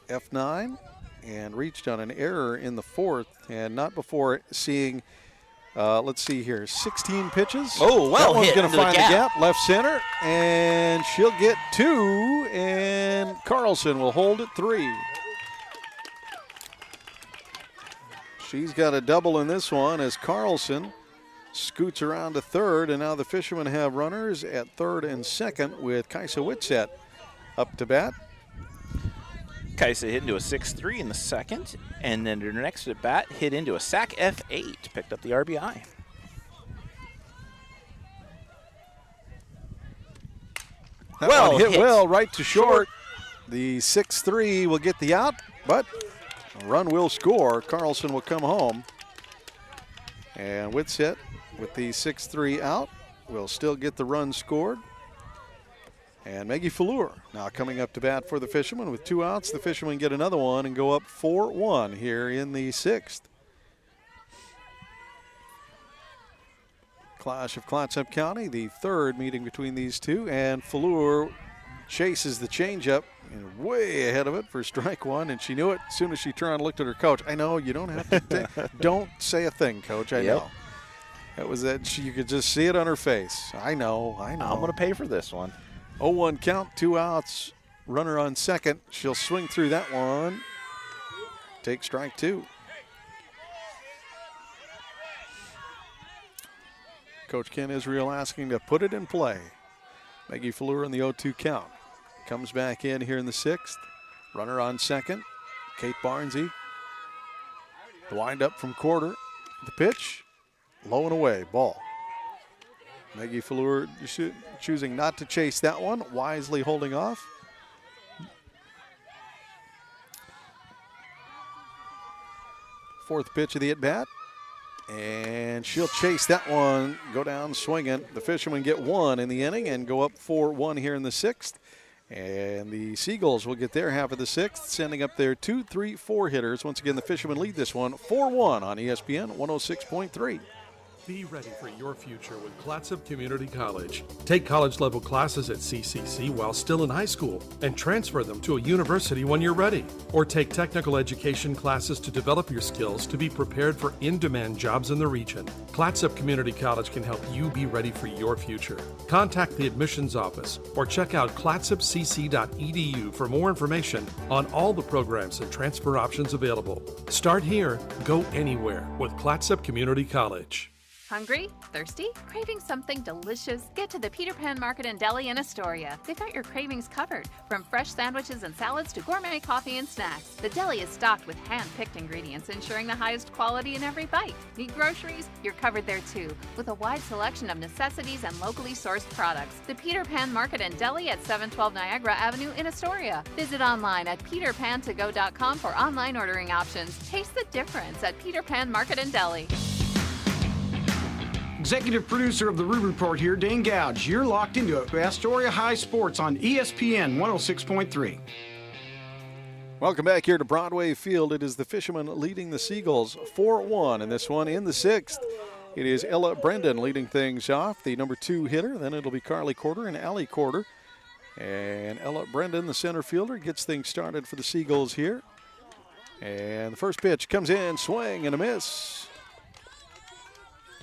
F9, and reached on an error in the 4th, and not before seeing, let's see here, 16 pitches. Oh, well, that one's going to find the the gap, left center, and she'll get 2, and Carlson will hold at 3. She's got a double in this one as Carlson scoots around to third, and now the Fishermen have runners at third and second with Kaisa Whitsett up to bat. Kaisa hit into a 6-3 in the 2nd, and then her next at bat hit into a sac F8, picked up the RBI. That one hit well right to short. The 6-3 will get the out, but a run will score. Carlson will come home. And Whitsett with the 6-3 out will still get the run scored. And Maggie Fleur now coming up to bat for the Fishermen with 2 outs. The Fishermen get another one and go up 4-1 here in the 6th. Clash of Clatsop County, the 3rd meeting between these two, and Fleur chases the changeup and way ahead of it for strike 1, and she knew it as soon as she turned and looked at her coach. I know you don't have to don't say a thing, Coach. I know. That was that. You could just see it on her face. I know. I'm going to pay for this one. 0-1 count, 2 outs, runner on second. She'll swing through that one. Take strike 2. Coach Ken Israel asking to put it in play. Maggie Fleur in the 0-2 count. Comes back in here in the 6th. Runner on second. Kate Barnsey. The windup from Quarter. The pitch. Low and away. Ball. Maggie Fleur choosing not to chase that one. Wisely holding off. Fourth pitch of the at-bat. And she'll chase that one, go down swinging. The Fishermen get 1 in the inning and go up 4-1 here in the 6th. And the Seagulls will get their half of the 6th, sending up their 2, 3, 4 hitters. Once again, the Fishermen lead this one 4-1 on ESPN 106.3. Be ready for your future with Clatsop Community College. Take college-level classes at CCC while still in high school and transfer them to a university when you're ready. Or take technical education classes to develop your skills to be prepared for in-demand jobs in the region. Clatsop Community College can help you be ready for your future. Contact the admissions office or check out clatsopcc.edu for more information on all the programs and transfer options available. Start here, go anywhere with Clatsop Community College. Hungry? Thirsty? Craving something delicious? Get to the Peter Pan Market and Deli in Astoria. They've got your cravings covered, from fresh sandwiches and salads to gourmet coffee and snacks. The deli is stocked with hand-picked ingredients, ensuring the highest quality in every bite. Need groceries? You're covered there too, with a wide selection of necessities and locally sourced products. The Peter Pan Market and Deli at 712 Niagara Avenue in Astoria. Visit online at peterpantogo.com for online ordering options. Taste the difference at Peter Pan Market and Deli. Executive producer of the Rube Report here, Dane Gouge. You're locked into Astoria High Sports on ESPN 106.3. Welcome back here to Broadway Field. It is the Fishermen leading the Seagulls 4-1 in this one in the sixth. It is Ella Brendan leading things off, the number 2 hitter. Then it'll be Carly Corder and Allie Corder. And Ella Brendan, the center fielder, gets things started for the Seagulls here. And the first pitch comes in, swing and a miss.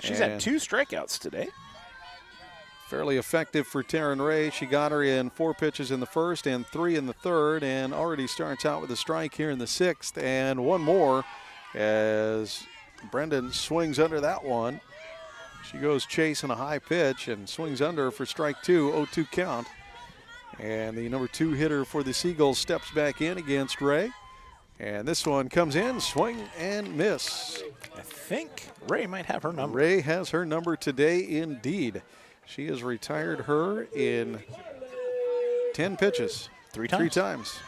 She's had 2 strikeouts today. Fairly effective for Taryn Ray. She got her in 4 pitches in the first and 3 in the third, and already starts out with a strike here in the sixth, and one more as Brendan swings under that one. She goes chasing a high pitch and swings under for strike 2, 0-2 count. And the number 2 hitter for the Seagulls steps back in against Ray. And this one comes in, swing and miss. I think Ray might have her number. Ray has her number today indeed. She has retired her in 10 pitches. 3 times. 3 times.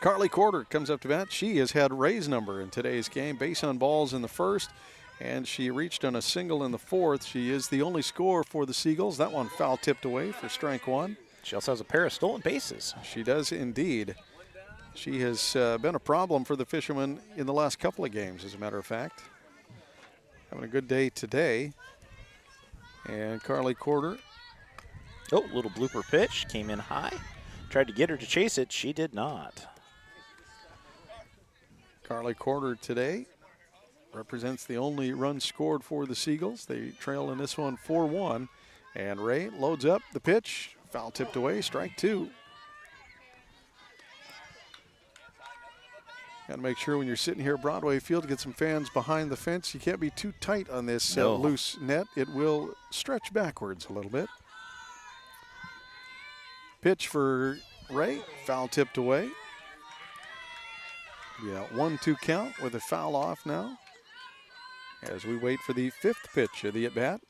Carly Corder comes up to bat. She has had Ray's number in today's game. Base on balls in the first, and she reached on a single in the fourth. She is the only scorer for the Seagulls. That one foul tipped away for strike 1. She also has a pair of stolen bases. She does indeed. She has been a problem for the Fishermen in the last couple of games, as a matter of fact. Having a good day today. And Carly Corder. Oh, little blooper pitch. Came in high. Tried to get her to chase it. She did not. Carly Corder today represents the only run scored for the Seagulls. They trail in this one 4-1. And Ray loads up the pitch. Foul tipped away. Strike 2. Got to make sure when you're sitting here at Broadway Field to get some fans behind the fence. You can't be too tight on this loose net. It will stretch backwards a little bit. Pitch for Ray. Foul tipped away. Yeah, 1-2 count with a foul off now. As we wait for the 5th pitch of the at-bat.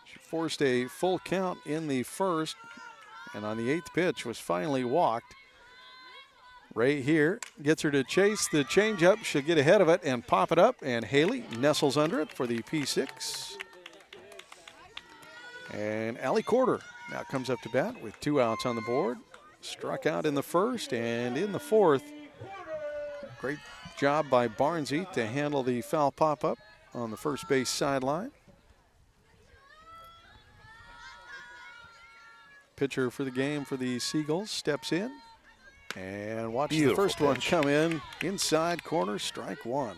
She forced a full count in the first. And on the 8th pitch was finally walked. Ray here gets her to chase the changeup. She'll get ahead of it and pop it up, and Haley nestles under it for the P6. And Allie Corder now comes up to bat with 2 outs on the board. Struck out in the first and in the fourth. Great job by Barnsey to handle the foul pop-up on the first base sideline. Pitcher for the game for the Seagulls steps in. And watch the first one come in inside corner, strike 1.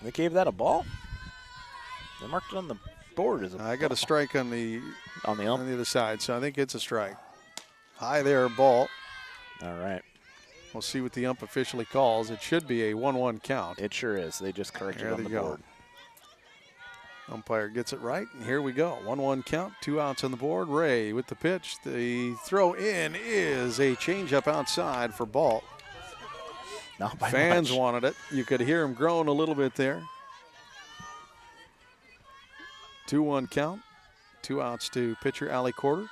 They gave that a ball? They marked it on the board as a I got a strike on the ump? On the other side, so I think it's a strike. High there, ball. All right. We'll see what the ump officially calls. It should be a 1-1 count. It sure is. They just corrected it on the board. Umpire gets it right, and here we go. 1-1 count, 2 outs on the board. Ray with the pitch. The throw in is a changeup outside for ball. Not by Fans much. wanted it. You could hear him groan a little bit there. 2-1 count, 2 outs to pitcher Allie Corder.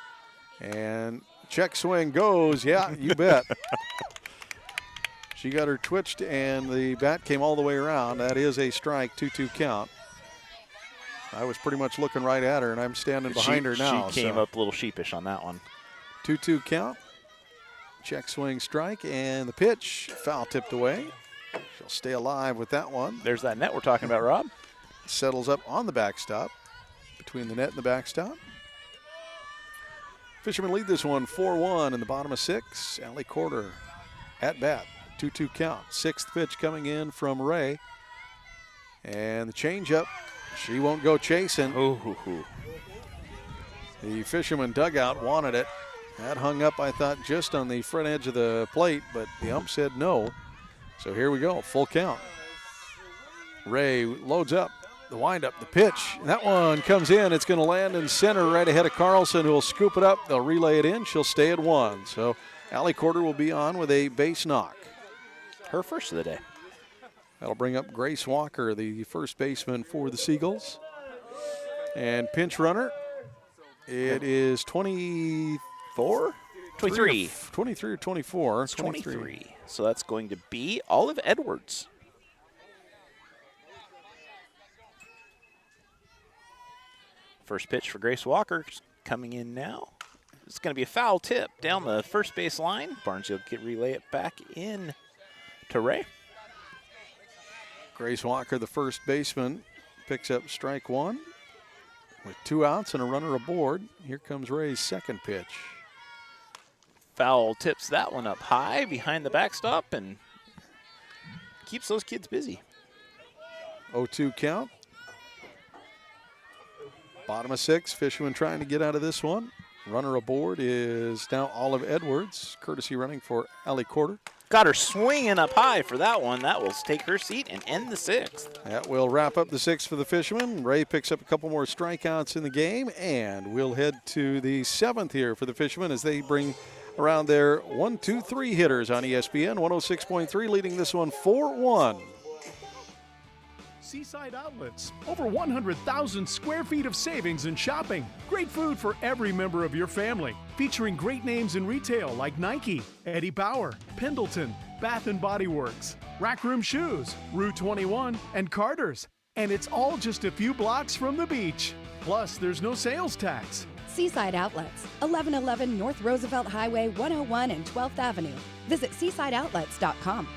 And check swing goes. Yeah, you bet. She got her twitched, and the bat came all the way around. That is a strike, 2-2 count. I was pretty much looking right at her, and I'm standing behind her now. She came up a little sheepish on that one. 2-2 count. Check swing strike, and the pitch foul tipped away. She'll stay alive with that one. There's that net we're talking about, Rob. Settles up on the backstop, between the net and the backstop. Fishermen lead this one 4-1 in the bottom of 6. Allie Corder at bat, 2-2 count. 6th pitch coming in from Ray. And the changeup. She won't go chasing. The Fisherman dugout wanted it. That hung up, I thought, just on the front edge of the plate, but the ump said no. So here we go, full count. Ray loads up the windup, the pitch. That one comes in. It's going to land in center right ahead of Carlson, who will scoop it up. They'll relay it in. She'll stay at 1. So Allie Corder will be on with a base knock. Her first of the day. That'll bring up Grace Walker, the first baseman for the Seagulls. And pinch runner, it is 24? 23. 23 or 24. It's 23. So that's going to be Olive Edwards. First pitch for Grace Walker coming in now. It's going to be a foul tip down the first base line. Barnes will relay it back in to Ray. Grace Walker, the first baseman, picks up strike 1 with 2 outs and a runner aboard. Here comes Ray's second pitch. Foul tips that one up high behind the backstop and keeps those kids busy. 0-2 count. Bottom of 6, Fishermen trying to get out of this one. Runner aboard is now Olive Edwards, courtesy running for Allie Corder. Got her swinging up high for that one. That will take her seat and end the 6th. That will wrap up the 6th for the Fishermen. Ray picks up a couple more strikeouts in the game, and we'll head to the 7th here for the Fishermen as they bring around their 1, 2, 3 hitters on ESPN 106.3, leading this one 4-1. Seaside Outlets. Over 100,000 square feet of savings and shopping. Great food for every member of your family. Featuring great names in retail like Nike, Eddie Bauer, Pendleton, Bath & Body Works, Rack Room Shoes, Rue 21, and Carter's. And it's all just a few blocks from the beach. Plus, there's no sales tax. Seaside Outlets, 1111 North Roosevelt Highway 101 and 12th Avenue. Visit seasideoutlets.com.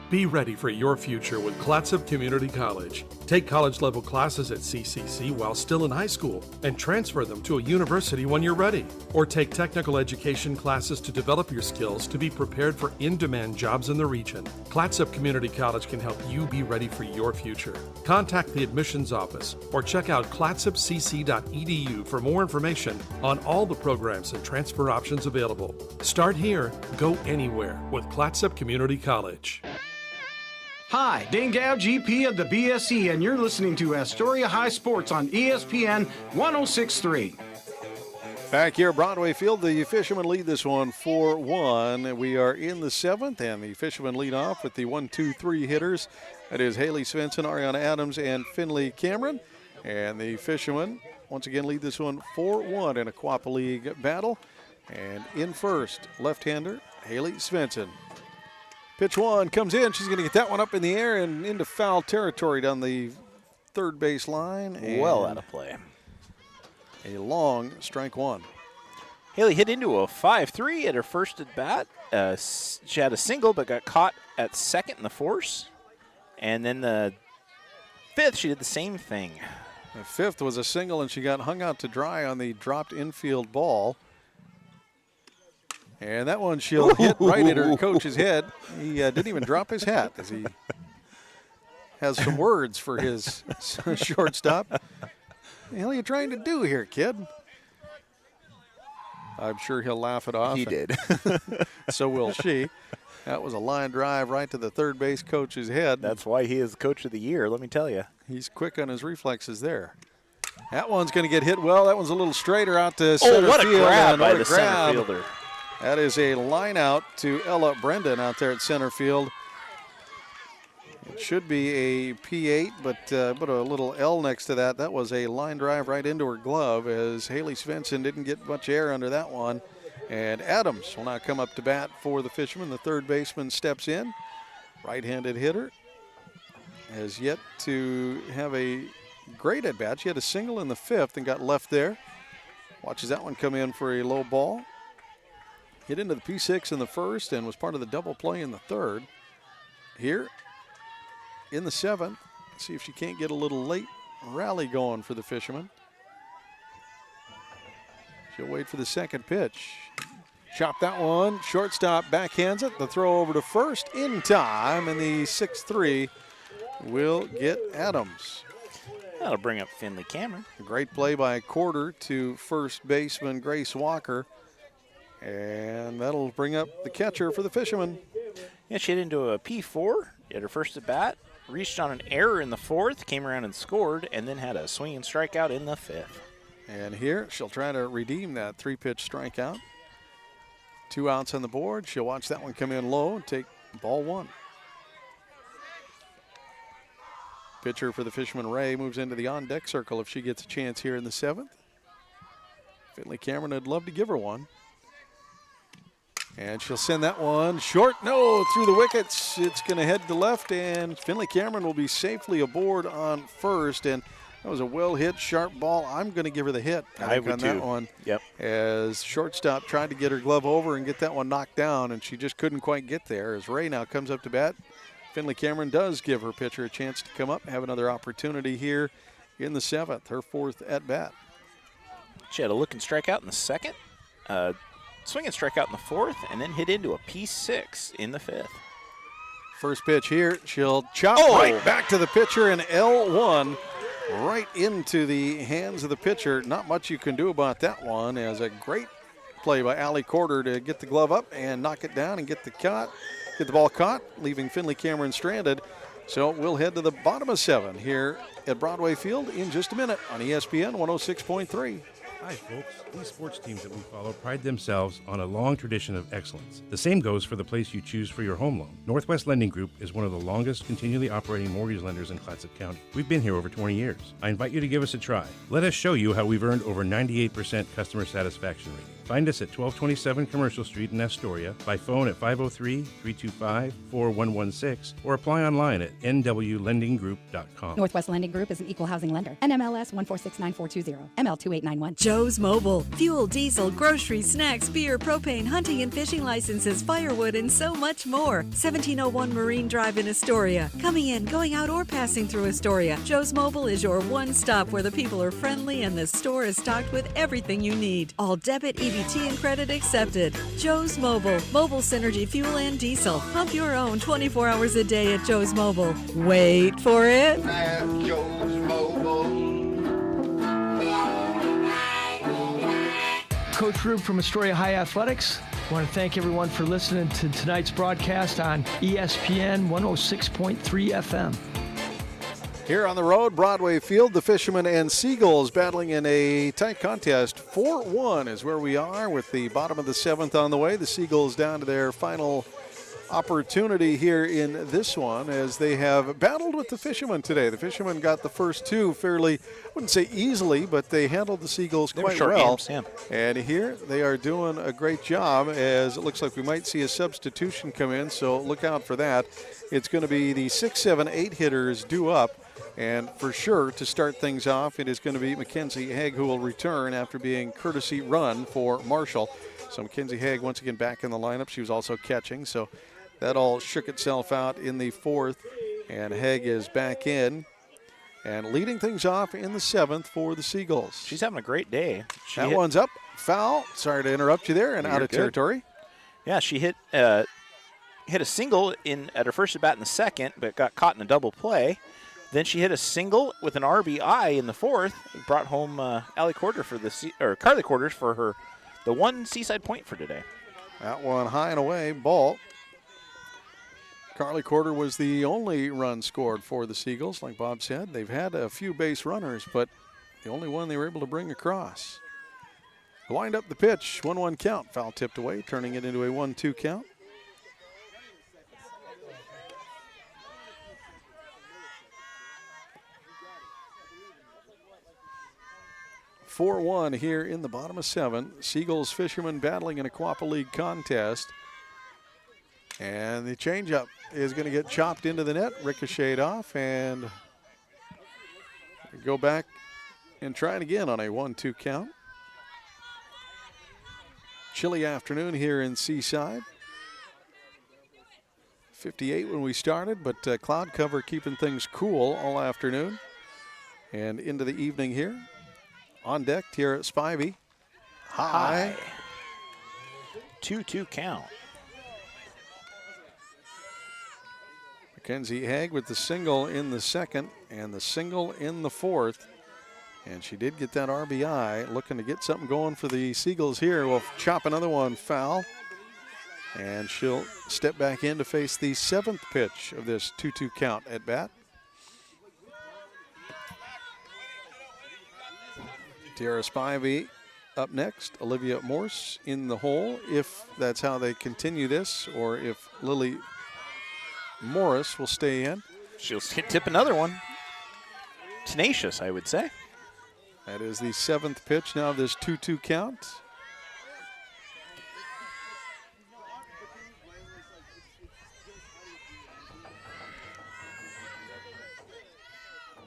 Be ready for your future with Clatsop Community College. Take college-level classes at CCC while still in high school and transfer them to a university when you're ready. Or take technical education classes to develop your skills to be prepared for in-demand jobs in the region. Clatsop Community College can help you be ready for your future. Contact the admissions office or check out clatsopcc.edu for more information on all the programs and transfer options available. Start here, go anywhere with Clatsop Community College. Hi, Dane Gouge, GP of the BSE, and you're listening to Astoria High Sports on ESPN 106.3. Back here at Broadway Field, the Fishermen lead this one 4-1. We are in the 7th, and the Fishermen lead off with the 1, 2, 3 hitters. That is Haley Svensson, Ariana Adams, and Finley Cameron. And the Fishermen once again lead this one 4-1 in a Quappa League battle. And in first, left-hander Haley Svensson. Pitch 1 comes in. She's going to get that one up in the air and into foul territory down the third base line. Well out of play. A long strike 1. Haley hit into a 5-3 at her first at bat. She had a single but got caught at second in the force. And then the 5th, she did the same thing. The 5th was a single, and she got hung out to dry on the dropped infield ball. And that one she'll hit right at her coach's head. He didn't even drop his hat as he has some words for his shortstop. What the hell are you trying to do here, kid? I'm sure he'll laugh it off. He did. So will she. That was a line drive right to the third base coach's head. That's why he is coach of the year, let me tell you. He's quick on his reflexes there. That one's going to get hit well. That one's a little straighter out to center field. Oh, what a grab by the grab. center fielder. That is a line out to Ella Brendan out there at center field. It should be a P8, but a little L next to that. That was a line drive right into her glove as Haley Svensson didn't get much air under that one. And Adams will now come up to bat for the Fishermen. The third baseman steps in. Right-handed hitter has yet to have a great at-bat. She had a single in the 5th and got left there. Watches that one come in for a low ball. Hit into the P6 in the 1st and was part of the double play in the 3rd. Here in the 7th, see if she can't get a little late rally going for the Fishermen. She'll wait for the second pitch. Chop that one. Shortstop backhands it. The throw over to first in time, and the 6-3 will get Adams. That'll bring up Finley Cameron. A great play by Corder to first baseman Grace Walker. And that'll bring up the catcher for the Fishermen. Yeah, she hit into a P4 at her first at bat. reached on an error in the fourth, came around and scored, and then had a swinging strikeout in the fifth. And here she'll try to redeem that 3-pitch strikeout. 2 outs on the board. She'll watch that one come in low and take ball 1. Pitcher for the Fishermen, Ray, moves into the on-deck circle if she gets a chance here in the 7th. Finley Cameron would love to give her one. And she'll send that one short. No, through the wickets. It's going to head to left, and Finley Cameron will be safely aboard on first. And that was a well-hit, sharp ball. I'm going to give her the hit I would on too. that one. Yep. As shortstop tried to get her glove over and get that one knocked down, and she just couldn't quite get there. As Ray now comes up to bat, Finley Cameron does give her pitcher a chance to come up, have another opportunity here in the 7th, her 4th at-bat. She had a looking strikeout in the second, swinging strikeout in the fourth, and then hit into a P6 in the fifth. First pitch here, she'll chop right back to the pitcher, and L1 right into the hands of the pitcher. Not much you can do about that one, as a great play by Allie Corder to get the glove up and knock it down and get the ball caught, leaving Finley Cameron stranded. So we'll head to the bottom of 7 here at Broadway Field in just a minute on ESPN 106.3. Hi, folks. These sports teams that we follow pride themselves on a long tradition of excellence. The same goes for the place you choose for your home loan. Northwest Lending Group is one of the longest continually operating mortgage lenders in Clatsop County. We've been here over 20 years. I invite you to give us a try. Let us show you how we've earned over 98% customer satisfaction rating. Find us at 1227 Commercial Street in Astoria, by phone at 503-325-4116, or apply online at nwlendinggroup.com. Northwest Lending Group is an equal housing lender. NMLS 1469420, ML2891. Joe's Mobile. Fuel, diesel, groceries, snacks, beer, propane, hunting and fishing licenses, firewood, and so much more. 1701 Marine Drive in Astoria. Coming in, going out, or passing through Astoria, Joe's Mobile is your one stop where the people are friendly and the store is stocked with everything you need. All debit, EBT, and credit accepted. Joe's Mobile. Mobile Synergy fuel and diesel. Pump your own 24 hours a day at Joe's Mobile. Wait for it. At Joe's Mobile. Coach Rube from Astoria High Athletics. I want to thank everyone for listening to tonight's broadcast on ESPN 106.3 FM. Here on the road, Broadway Field, the Fishermen and Seagulls battling in a tight contest. 4-1 is where we are with the bottom of the 7th on the way. The Seagulls down to their final opportunity here in this one, as they have battled with the Fishermen today. The Fishermen got the first 2 fairly, I wouldn't say easily, but they handled the Seagulls quite well. Games, yeah. And here they are doing a great job, as it looks like we might see a substitution come in, so look out for that. It's going to be the 6, 7, 8 hitters due up. And for sure, to start things off, it is going to be Mackenzie Haig who will return after being courtesy run for Marshall. So Mackenzie Haig once again back in the lineup. She was also catching, so that all shook itself out in the 4th. And Haig is back in and leading things off in the 7th for the Seagulls. She's having a great day. That one's up. Foul. Sorry to interrupt you there, and out of territory. Yeah, she hit a single at her first at bat in the second, but got caught in a double play. Then she hit a single with an RBI in the 4th, brought home Carly Quarters for the one Seaside point for today. That one high and away, ball. Carly Quarter was the only run scored for the Seagulls, like Bob said. They've had a few base runners, but the only one they were able to bring across. Wind up the pitch, 1-1 count. Foul tipped away, turning it into a 1-2 count. (4-1) here in the bottom of 7. Seagulls Fishermen battling in a Quappa League contest. And the changeup is going to get chopped into the net, ricocheted off, and go back and try it again on a 1-2 count. Chilly afternoon here in Seaside. 58 when we started, but cloud cover keeping things cool all afternoon and into the evening here. On deck here at Spivey. High. 2-2 count. Mackenzie Haig with the single in the 2nd and the single in the 4th. And she did get that RBI. Looking to get something going for the Seagulls here. We'll chop another one foul. And she'll step back in to face the 7th pitch of this 2-2 count at bat. Tiara Spivey up next. Olivia Morse in the hole, if that's how they continue this, or if Lily Morris will stay in. She'll tip another one. Tenacious, I would say. That is the 7th pitch now of this 2-2 count.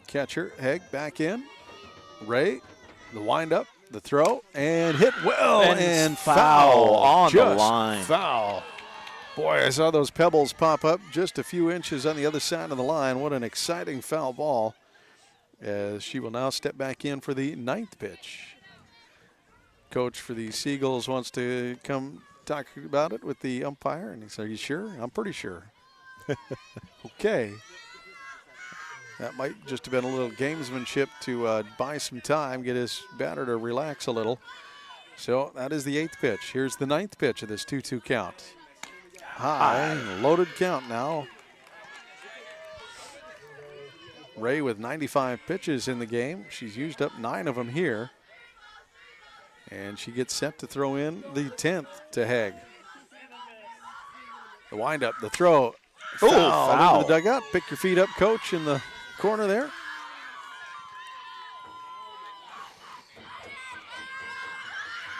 Catcher, Hegg back in. Ray, the windup, the throw, and hit well and foul on just the line. Foul. Boy, I saw those pebbles pop up just a few inches on the other side of the line. What an exciting foul ball, as she will now step back in for the 9th pitch. Coach for the Seagulls wants to come talk about it with the umpire, and he said, "Are you sure?" "I'm pretty sure." Okay. That might just have been a little gamesmanship to buy some time, get his batter to relax a little. So that is the 8th pitch. Here's the 9th pitch of this 2-2 count. High, loaded count now. Ray with 95 pitches in the game. She's used up 9 of them here. And she gets set to throw in the 10th to Hegg. The windup, the throw. Foul into the dugout. Pick your feet up, coach, in the corner there.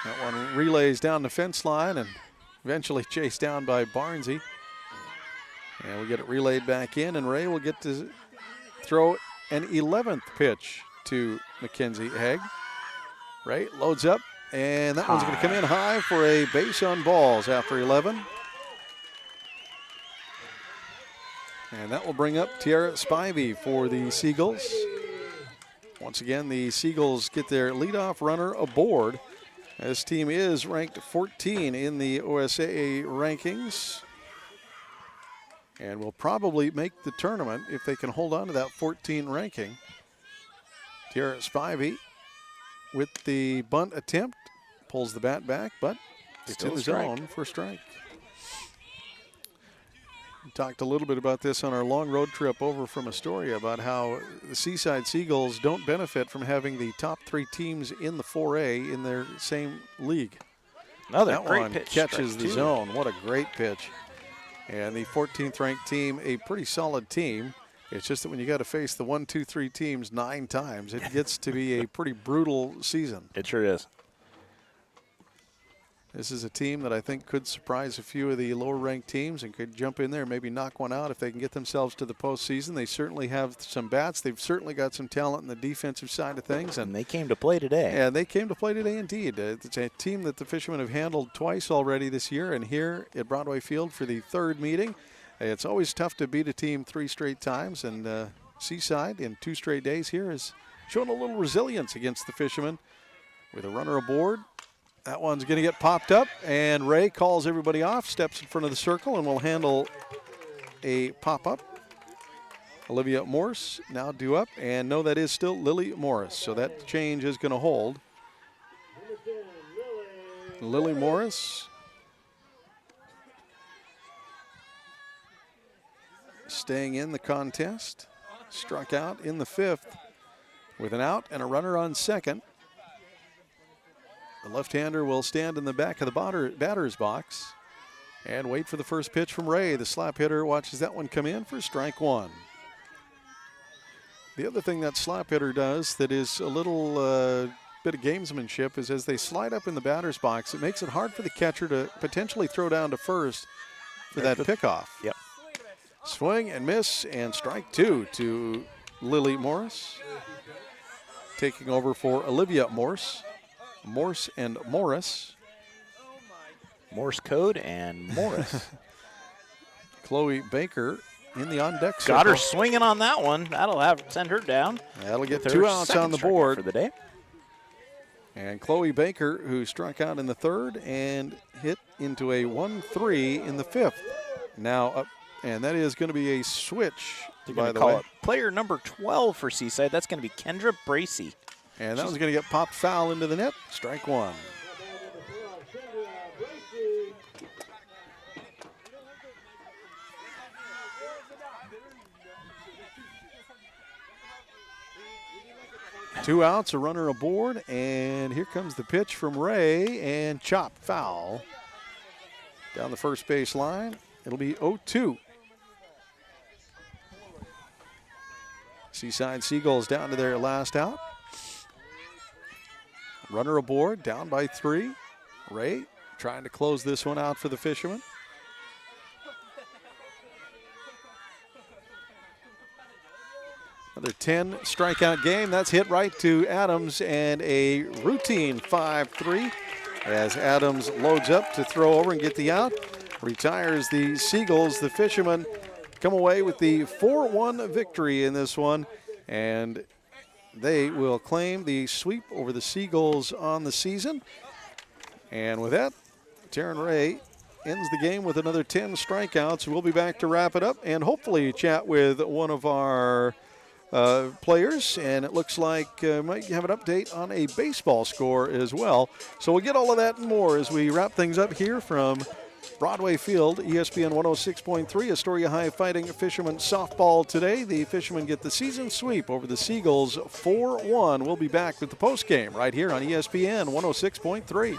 That one relays down the fence line and eventually chased down by Barnsey. And we get it relayed back in, and Ray will get to throw an 11th pitch to Mackenzie Hegg. Ray loads up, and that one's going to come in high for a base on balls after 11. And that will bring up Tiara Spivey for the Seagulls. Once again, the Seagulls get their leadoff runner aboard. This team is ranked 14 in the OSAA rankings, and will probably make the tournament if they can hold on to that 14 ranking. Tiara Spivey with the bunt attempt, pulls the bat back, but it's in the zone for a strike. We talked a little bit about this on our long road trip over from Astoria, about how the Seaside Seagulls don't benefit from having the top 3 teams in the 4A in their same league. Another that great one pitch, catches strike the 2. zone. What a great pitch. And the 14th ranked team, a pretty solid team. It's just that when you got to face the 1, 2, 3 teams 9 times, it gets to be a pretty brutal season. It sure is. This is a team that I think could surprise a few of the lower-ranked teams and could jump in there and maybe knock one out if they can get themselves to the postseason. They certainly have some bats. They've certainly got some talent in the defensive side of things. And they came to play today. Yeah, they came to play today indeed. It's a team that the Fishermen have handled twice already this year, and here at Broadway Field for the 3rd meeting. It's always tough to beat a team 3 straight times, and Seaside in 2 straight days here has shown a little resilience against the Fishermen with a runner aboard. That one's going to get popped up, and Ray calls everybody off, steps in front of the circle, and will handle a pop-up. Olivia Morse now due up, and no, that is still Lily Morris, so that change is going to hold. Lily Morris staying in the contest, struck out in the 5th with an out and a runner on second. The left-hander will stand in the back of the batter's box and wait for the first pitch from Ray. The slap hitter watches that one come in for strike 1. The other thing that slap hitter does that is a little bit of gamesmanship is as they slide up in the batter's box, it makes it hard for the catcher to potentially throw down to first for that pickoff. Yep. Swing and miss, and strike 2 to Lily Morris. Taking over for Olivia Morse. Morse and Morris. Morse code and Morris. Chloe Baker in the on-deck circle. Got her swinging on that one. That'll send her down. That'll get 2 outs on the board for the day. And Chloe Baker, who struck out in the 3rd and hit into a 1-3 in the 5th. Now up, and that is going to be a switch, by the way. It player number 12 for Seaside. That's going to be Kendra Bracey. And that was going to get popped foul into the net. Strike 1. 2 outs, a runner aboard, and here comes the pitch from Ray, and chop foul down the first base line. It'll be 0-2. Seaside Seagulls down to their last out. Runner aboard, down by 3. Ray trying to close this one out for the Fishermen. Another 10 strikeout game. That's hit right to Adams, and a routine 5-3 as Adams loads up to throw over and get the out. Retires the Seagulls. The Fishermen come away with the 4-1 victory in this one, and they will claim the sweep over the Seagulls on the season. And with that, Taryn Ray ends the game with another 10 strikeouts. We'll be back to wrap it up and hopefully chat with one of our players, and it looks like might have an update on a baseball score as well. So we'll get all of that and more as we wrap things up here from Broadway Field, ESPN 106.3, Astoria High fighting Fishermen softball today. The Fishermen get the season sweep over the Seagulls 4-1. We'll be back with the postgame right here on ESPN 106.3.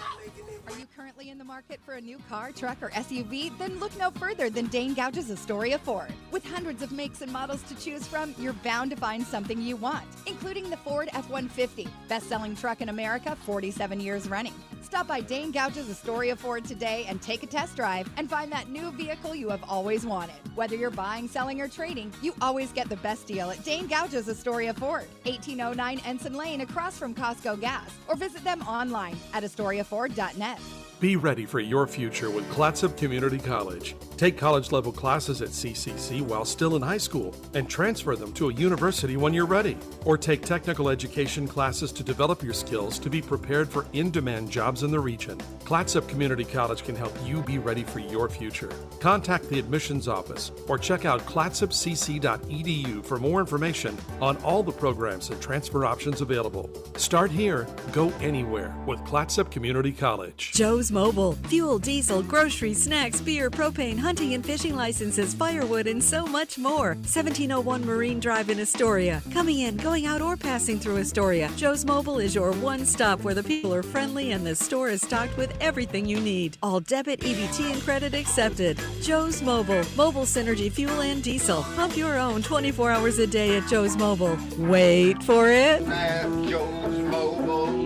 Are you currently in the market for a new car, truck, or SUV? Then look no further than Dane Gouge's Astoria Ford. With hundreds of makes and models to choose from, you're bound to find something you want, including the Ford F-150, best-selling truck in America 47 years running. Stop by Dane Gouge's Astoria Ford today and take a test drive and find that new vehicle you have always wanted. Whether you're buying, selling, or trading, you always get the best deal at Dane Gouge's Astoria Ford, 1809 Ensign Lane across from Costco Gas, or visit them online at astoriaford.net. Be ready for your future with Clatsop Community College. Take college-level classes at CCC while still in high school and transfer them to a university when you're ready. Or take technical education classes to develop your skills to be prepared for in-demand jobs in the region. Clatsop Community College can help you be ready for your future. Contact the admissions office or check out clatsopcc.edu for more information on all the programs and transfer options available. Start here, go anywhere with Clatsop Community College. Joe's Mobile. Fuel, diesel, groceries, snacks, beer, propane, hunting and fishing licenses, firewood, and so much more. 1701 Marine Drive in Astoria. Coming in, going out, or passing through Astoria, Joe's Mobile is your one stop where the people are friendly and the store is stocked with everything you need. All debit, EBT, and credit accepted. Joe's Mobile. Mobile Synergy fuel and diesel. Pump your own 24 hours a day at Joe's Mobile. Wait for it. At Joe's Mobile.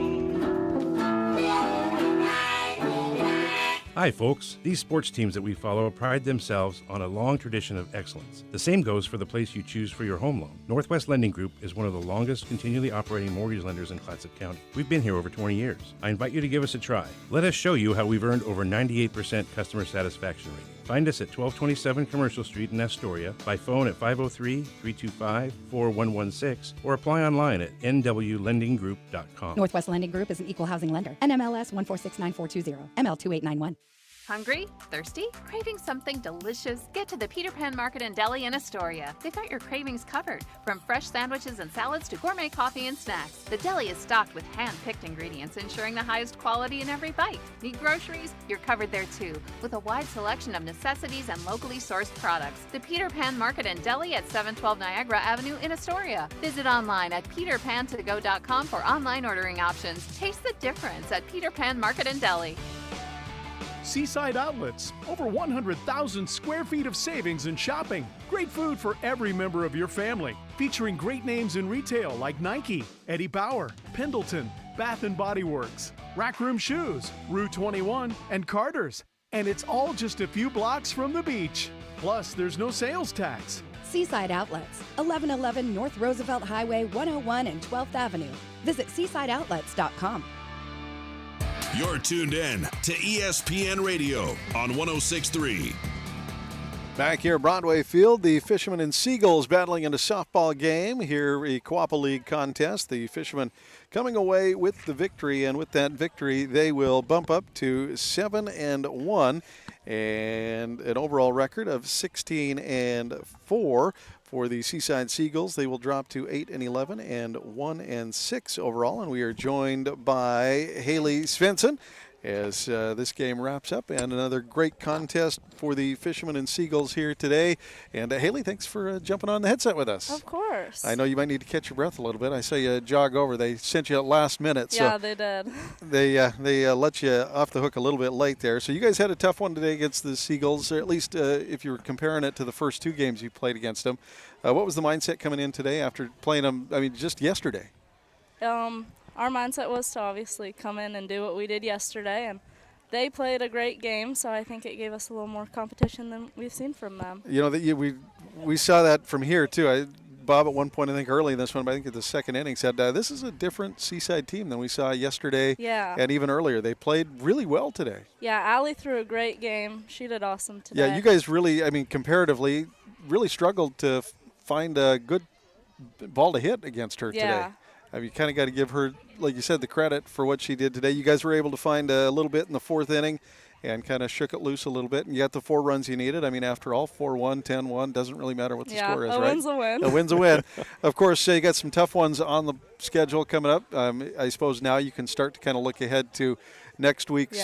Hi, folks. These sports teams that we follow pride themselves on a long tradition of excellence. The same goes for the place you choose for your home loan. Northwest Lending Group is one of the longest continually operating mortgage lenders in Clatsop County. We've been here over 20 years. I invite you to give us a try. Let us show you how we've earned over 98% customer satisfaction rating. Find us at 1227 Commercial Street in Astoria, by phone at 503-325-4116, or apply online at nwlendinggroup.com. Northwest Lending Group is an equal housing lender. NMLS 1469420, ML2891. Hungry? Thirsty? Craving something delicious? Get to the Peter Pan Market and Deli in Astoria. They've got your cravings covered, from fresh sandwiches and salads to gourmet coffee and snacks. The deli is stocked with hand-picked ingredients, ensuring the highest quality in every bite. Need groceries? You're covered there too, with a wide selection of necessities and locally sourced products. The Peter Pan Market and Deli at 712 Niagara Avenue in Astoria. Visit online at peterpantogo.com for online ordering options. Taste the difference at Peter Pan Market and Deli. Seaside Outlets, over 100,000 square feet of savings and shopping. Great food for every member of your family. Featuring great names in retail like Nike, Eddie Bauer, Pendleton, Bath & Body Works, Rack Room Shoes, Rue 21, and Carter's. And it's all just a few blocks from the beach. Plus, there's no sales tax. Seaside Outlets, 1111 North Roosevelt Highway 101 and 12th Avenue. Visit seasideoutlets.com. You're tuned in to ESPN Radio on 106.3. Back here at Broadway Field, the Fishermen and Seagulls battling in a softball game here, a Quappa League contest. The Fishermen coming away with the victory, and with that victory, they will bump up to 7-1 and an overall record of 16-4. For the Seaside Seagulls, they will drop to 8-11 and 1-6 overall. And we are joined by Haley Svensson. as this game wraps up. And another great contest for the Fishermen and Seagulls here today. And Haley, thanks for jumping on the headset with us. Of course. I know you might need to catch your breath a little bit. I saw you jog over. They sent you at last minute. Yeah, so they did. They let you off the hook a little bit late there. So you guys had a tough one today against the Seagulls, or at least if you were comparing it to the first two games you played against them. What was the mindset coming in today after playing them, just yesterday? Our mindset was to obviously come in and do what we did yesterday, and they played a great game, so I think it gave us a little more competition than we've seen from them. We saw that from here, too. Bob, at one point, I think early in this one, but I think at the second inning, said this is a different Seaside team than we saw yesterday and even earlier. They played really well today. Yeah, Allie threw a great game. She did awesome today. Yeah, you guys really, comparatively, really struggled to find a good ball to hit against her today. You kind of got to give her, like you said, the credit for what she did today. You guys were able to find a little bit in the fourth inning and kind of shook it loose a little bit, and you got the 4 runs you needed. After all, 4-1, 10-1, doesn't really matter what the score is, right? A win's a win. A win's a win. Of course, you got some tough ones on the schedule coming up. I suppose now you can start to kind of look ahead to next week's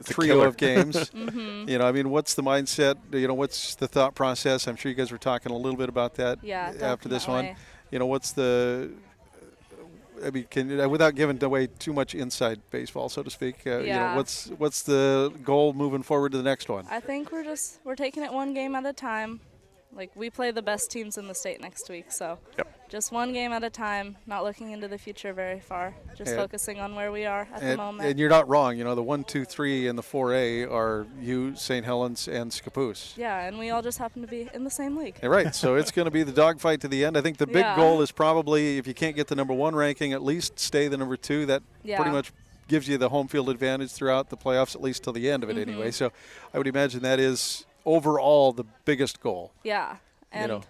trio of games. Mm-hmm. What's the mindset? What's the thought process? I'm sure you guys were talking a little bit about that after this one. What's the without giving away too much inside baseball, so to speak, what's the goal moving forward to the next one? I think we're taking it one game at a time. Like, we play the best teams in the state next week, so just one game at a time, not looking into the future very far, just focusing on where we are at the moment. And you're not wrong. The 1, 2, 3 in the 4A are you, St. Helens, and Scappoose. Yeah, and we all just happen to be in the same league. Right, so it's going to be the dogfight to the end. I think the big goal is probably, if you can't get the number 1 ranking, at least stay the number 2. That pretty much gives you the home field advantage throughout the playoffs, at least till the end of it anyway. So I would imagine that is overall the biggest goal. Yeah, and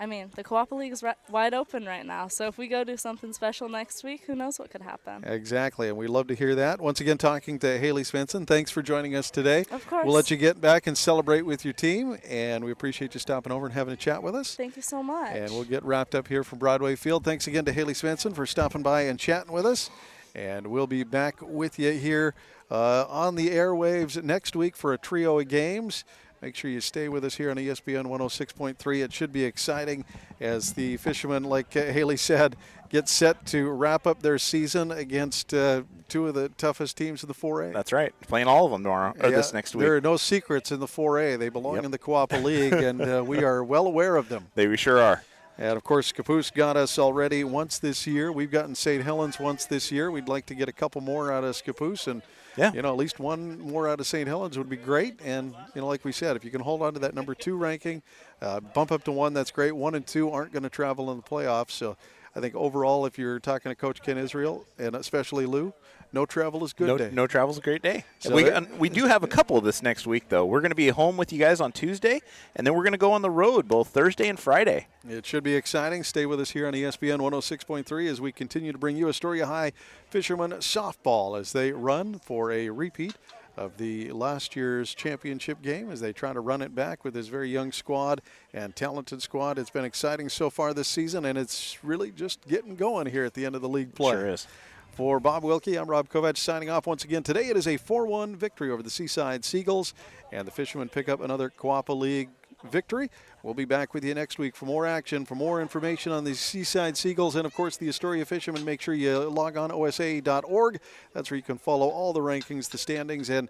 the Coapa League is wide open right now, so if we go do something special next week, who knows what could happen. Exactly, and we love to hear that. Once again, talking to Haley Svensson. Thanks for joining us today. Of course. We'll let you get back and celebrate with your team, and we appreciate you stopping over and having a chat with us. Thank you so much. And we'll get wrapped up here from Broadway Field. Thanks again to Haley Svensson for stopping by and chatting with us, and we'll be back with you here on the airwaves next week for a trio of games. Make sure you stay with us here on ESPN 106.3. It should be exciting as the Fishermen, like Haley said, get set to wrap up their season against 2 of the toughest teams in the 4A. That's right. Playing all of them tomorrow, or this next week. There are no secrets in the 4A. They belong in the Coapa League, and we are well aware of them. We sure are. And, of course, Scappoose got us already once this year. We've gotten St. Helens once this year. We'd like to get a couple more out of Scappoose, and at least one more out of St. Helens would be great. And, like we said, if you can hold on to that number 2 ranking, bump up to 1, that's great. 1 and 2 aren't going to travel in the playoffs. So I think overall, if you're talking to Coach Ken Israel, and especially Lou, no travel is good day. No travel is a great day. So we do have a couple of this next week, though. We're going to be home with you guys on Tuesday, and then we're going to go on the road both Thursday and Friday. It should be exciting. Stay with us here on ESPN 106.3 as we continue to bring you Astoria High Fishermen softball as they run for a repeat of the last year's championship game as they try to run it back with this very young squad and talented squad. It's been exciting so far this season, and it's really just getting going here at the end of the league play. Sure is. For Bob Wilkie, I'm Rob Kovac signing off once again. Today it is a 4-1 victory over the Seaside Seagulls, and the Fishermen pick up another Coapa League victory. We'll be back with you next week for more action, for more information on the Seaside Seagulls and, of course, the Astoria Fishermen. Make sure you log on OSA.org. That's where you can follow all the rankings, the standings, and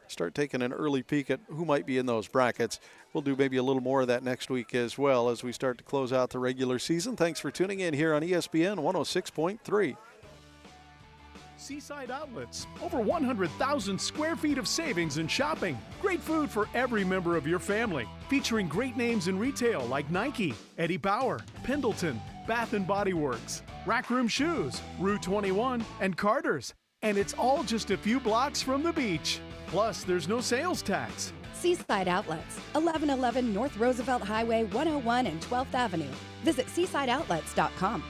start taking an early peek at who might be in those brackets. We'll do maybe a little more of that next week as well as we start to close out the regular season. Thanks for tuning in here on ESPN 106.3. Seaside Outlets. Over 100,000 square feet of savings and shopping. Great food for every member of your family. Featuring great names in retail like Nike, Eddie Bauer, Pendleton, Bath & Body Works, Rack Room Shoes, Rue 21, and Carter's. And it's all just a few blocks from the beach. Plus, there's no sales tax. Seaside Outlets, 1111 North Roosevelt Highway 101 and 12th Avenue. Visit seasideoutlets.com.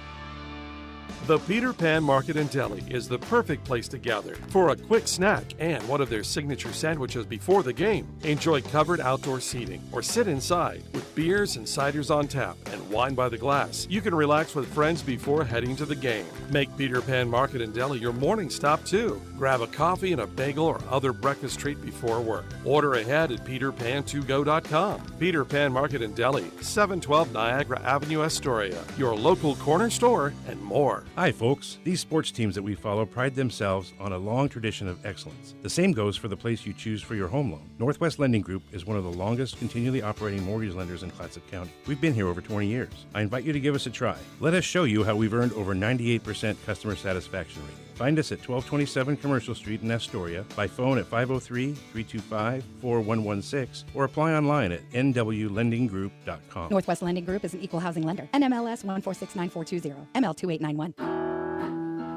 The Peter Pan Market and Deli is the perfect place to gather for a quick snack and one of their signature sandwiches before the game. Enjoy covered outdoor seating or sit inside with beers and ciders on tap and wine by the glass. You can relax with friends before heading to the game. Make Peter Pan Market and Deli your morning stop too. Grab a coffee and a bagel or other breakfast treat before work. Order ahead at peterpan2go.com. Peter Pan Market and Deli, 712 Niagara Avenue, Astoria. Your local corner store and more. Hi, folks. These sports teams that we follow pride themselves on a long tradition of excellence. The same goes for the place you choose for your home loan. Northwest Lending Group is one of the longest continually operating mortgage lenders in Clatsop County. We've been here over 20 years. I invite you to give us a try. Let us show you how we've earned over 98% customer satisfaction rating. Find us at 1227 Commercial Street in Astoria, by phone at 503-325-4116, or apply online at nwlendinggroup.com. Northwest Lending Group is an equal housing lender. NMLS 146940, ML2891.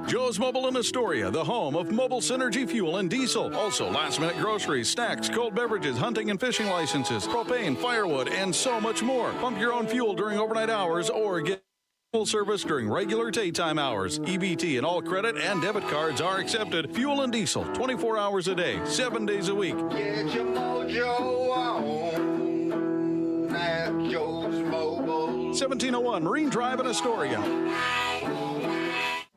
Joe's Mobile in Astoria, the home of mobile Synergy fuel and diesel. Also, last-minute groceries, snacks, cold beverages, hunting and fishing licenses, propane, firewood, and so much more. Pump your own fuel during overnight hours or get full service during regular daytime hours. EBT and all credit and debit cards are accepted. Fuel and diesel, 24 hours a day, 7 days a week. Get your mojo on at Joe's Mobile. 1701 Marine Drive in Astoria.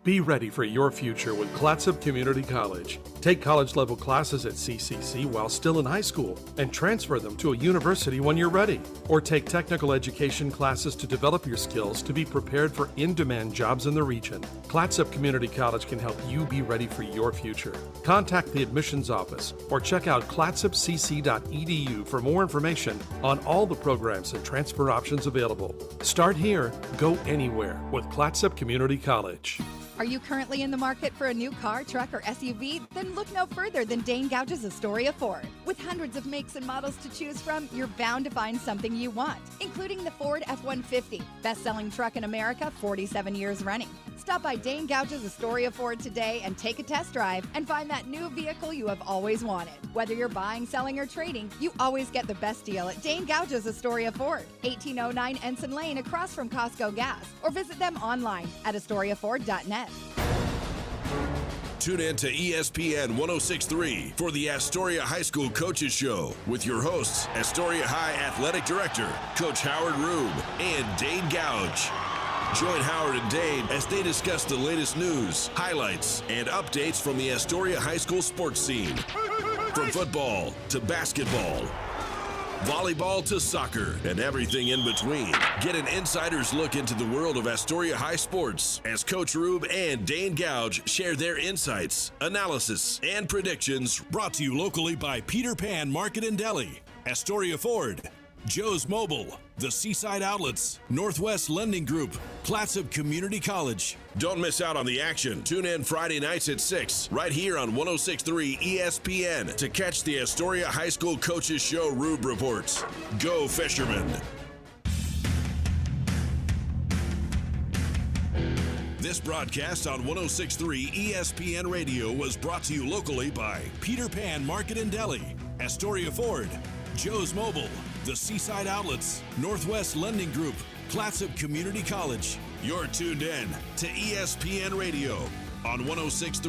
Be ready for your future with Clatsop Community College. Take college-level classes at CCC while still in high school and transfer them to a university when you're ready. Or take technical education classes to develop your skills to be prepared for in-demand jobs in the region. Clatsop Community College can help you be ready for your future. Contact the admissions office or check out clatsopcc.edu for more information on all the programs and transfer options available. Start here, go anywhere with Clatsop Community College. Are you currently in the market for a new car, truck, or SUV? Then look no further than Dane Gouge's Astoria Ford. With hundreds of makes and models to choose from, you're bound to find something you want, including the Ford F-150, best-selling truck in America, 47 years running. Stop by Dane Gouge's Astoria Ford today and take a test drive and find that new vehicle you have always wanted. Whether you're buying, selling, or trading, you always get the best deal at Dane Gouge's Astoria Ford, 1809 Ensign Lane across from Costco Gas, or visit them online at astoriaford.net. Tune in to ESPN 106.3 for the Astoria High School Coaches Show with your hosts, Astoria High Athletic Director, Coach Howard Rube, and Dane Gouge. Join Howard and Dane as they discuss the latest news, highlights, and updates from the Astoria High School sports scene. From football to basketball, volleyball to soccer, and everything in between. Get an insider's look into the world of Astoria High sports as Coach Rube and Dane Gouge share their insights, analysis, and predictions, brought to you locally by Peter Pan Market and Deli, Astoria Ford, Joe's Mobile, the Seaside Outlets, Northwest Lending Group, Clatsop Community College. Don't miss out on the action. Tune in Friday nights at 6, right here on 106.3 ESPN to catch the Astoria High School Coaches Show Rube Reports. Go Fishermen! This broadcast on 106.3 ESPN Radio was brought to you locally by Peter Pan Market and Deli, Astoria Ford, Joe's Mobile, the Seaside Outlets, Northwest Lending Group, Clatsop Community College. You're tuned in to ESPN Radio on 106.3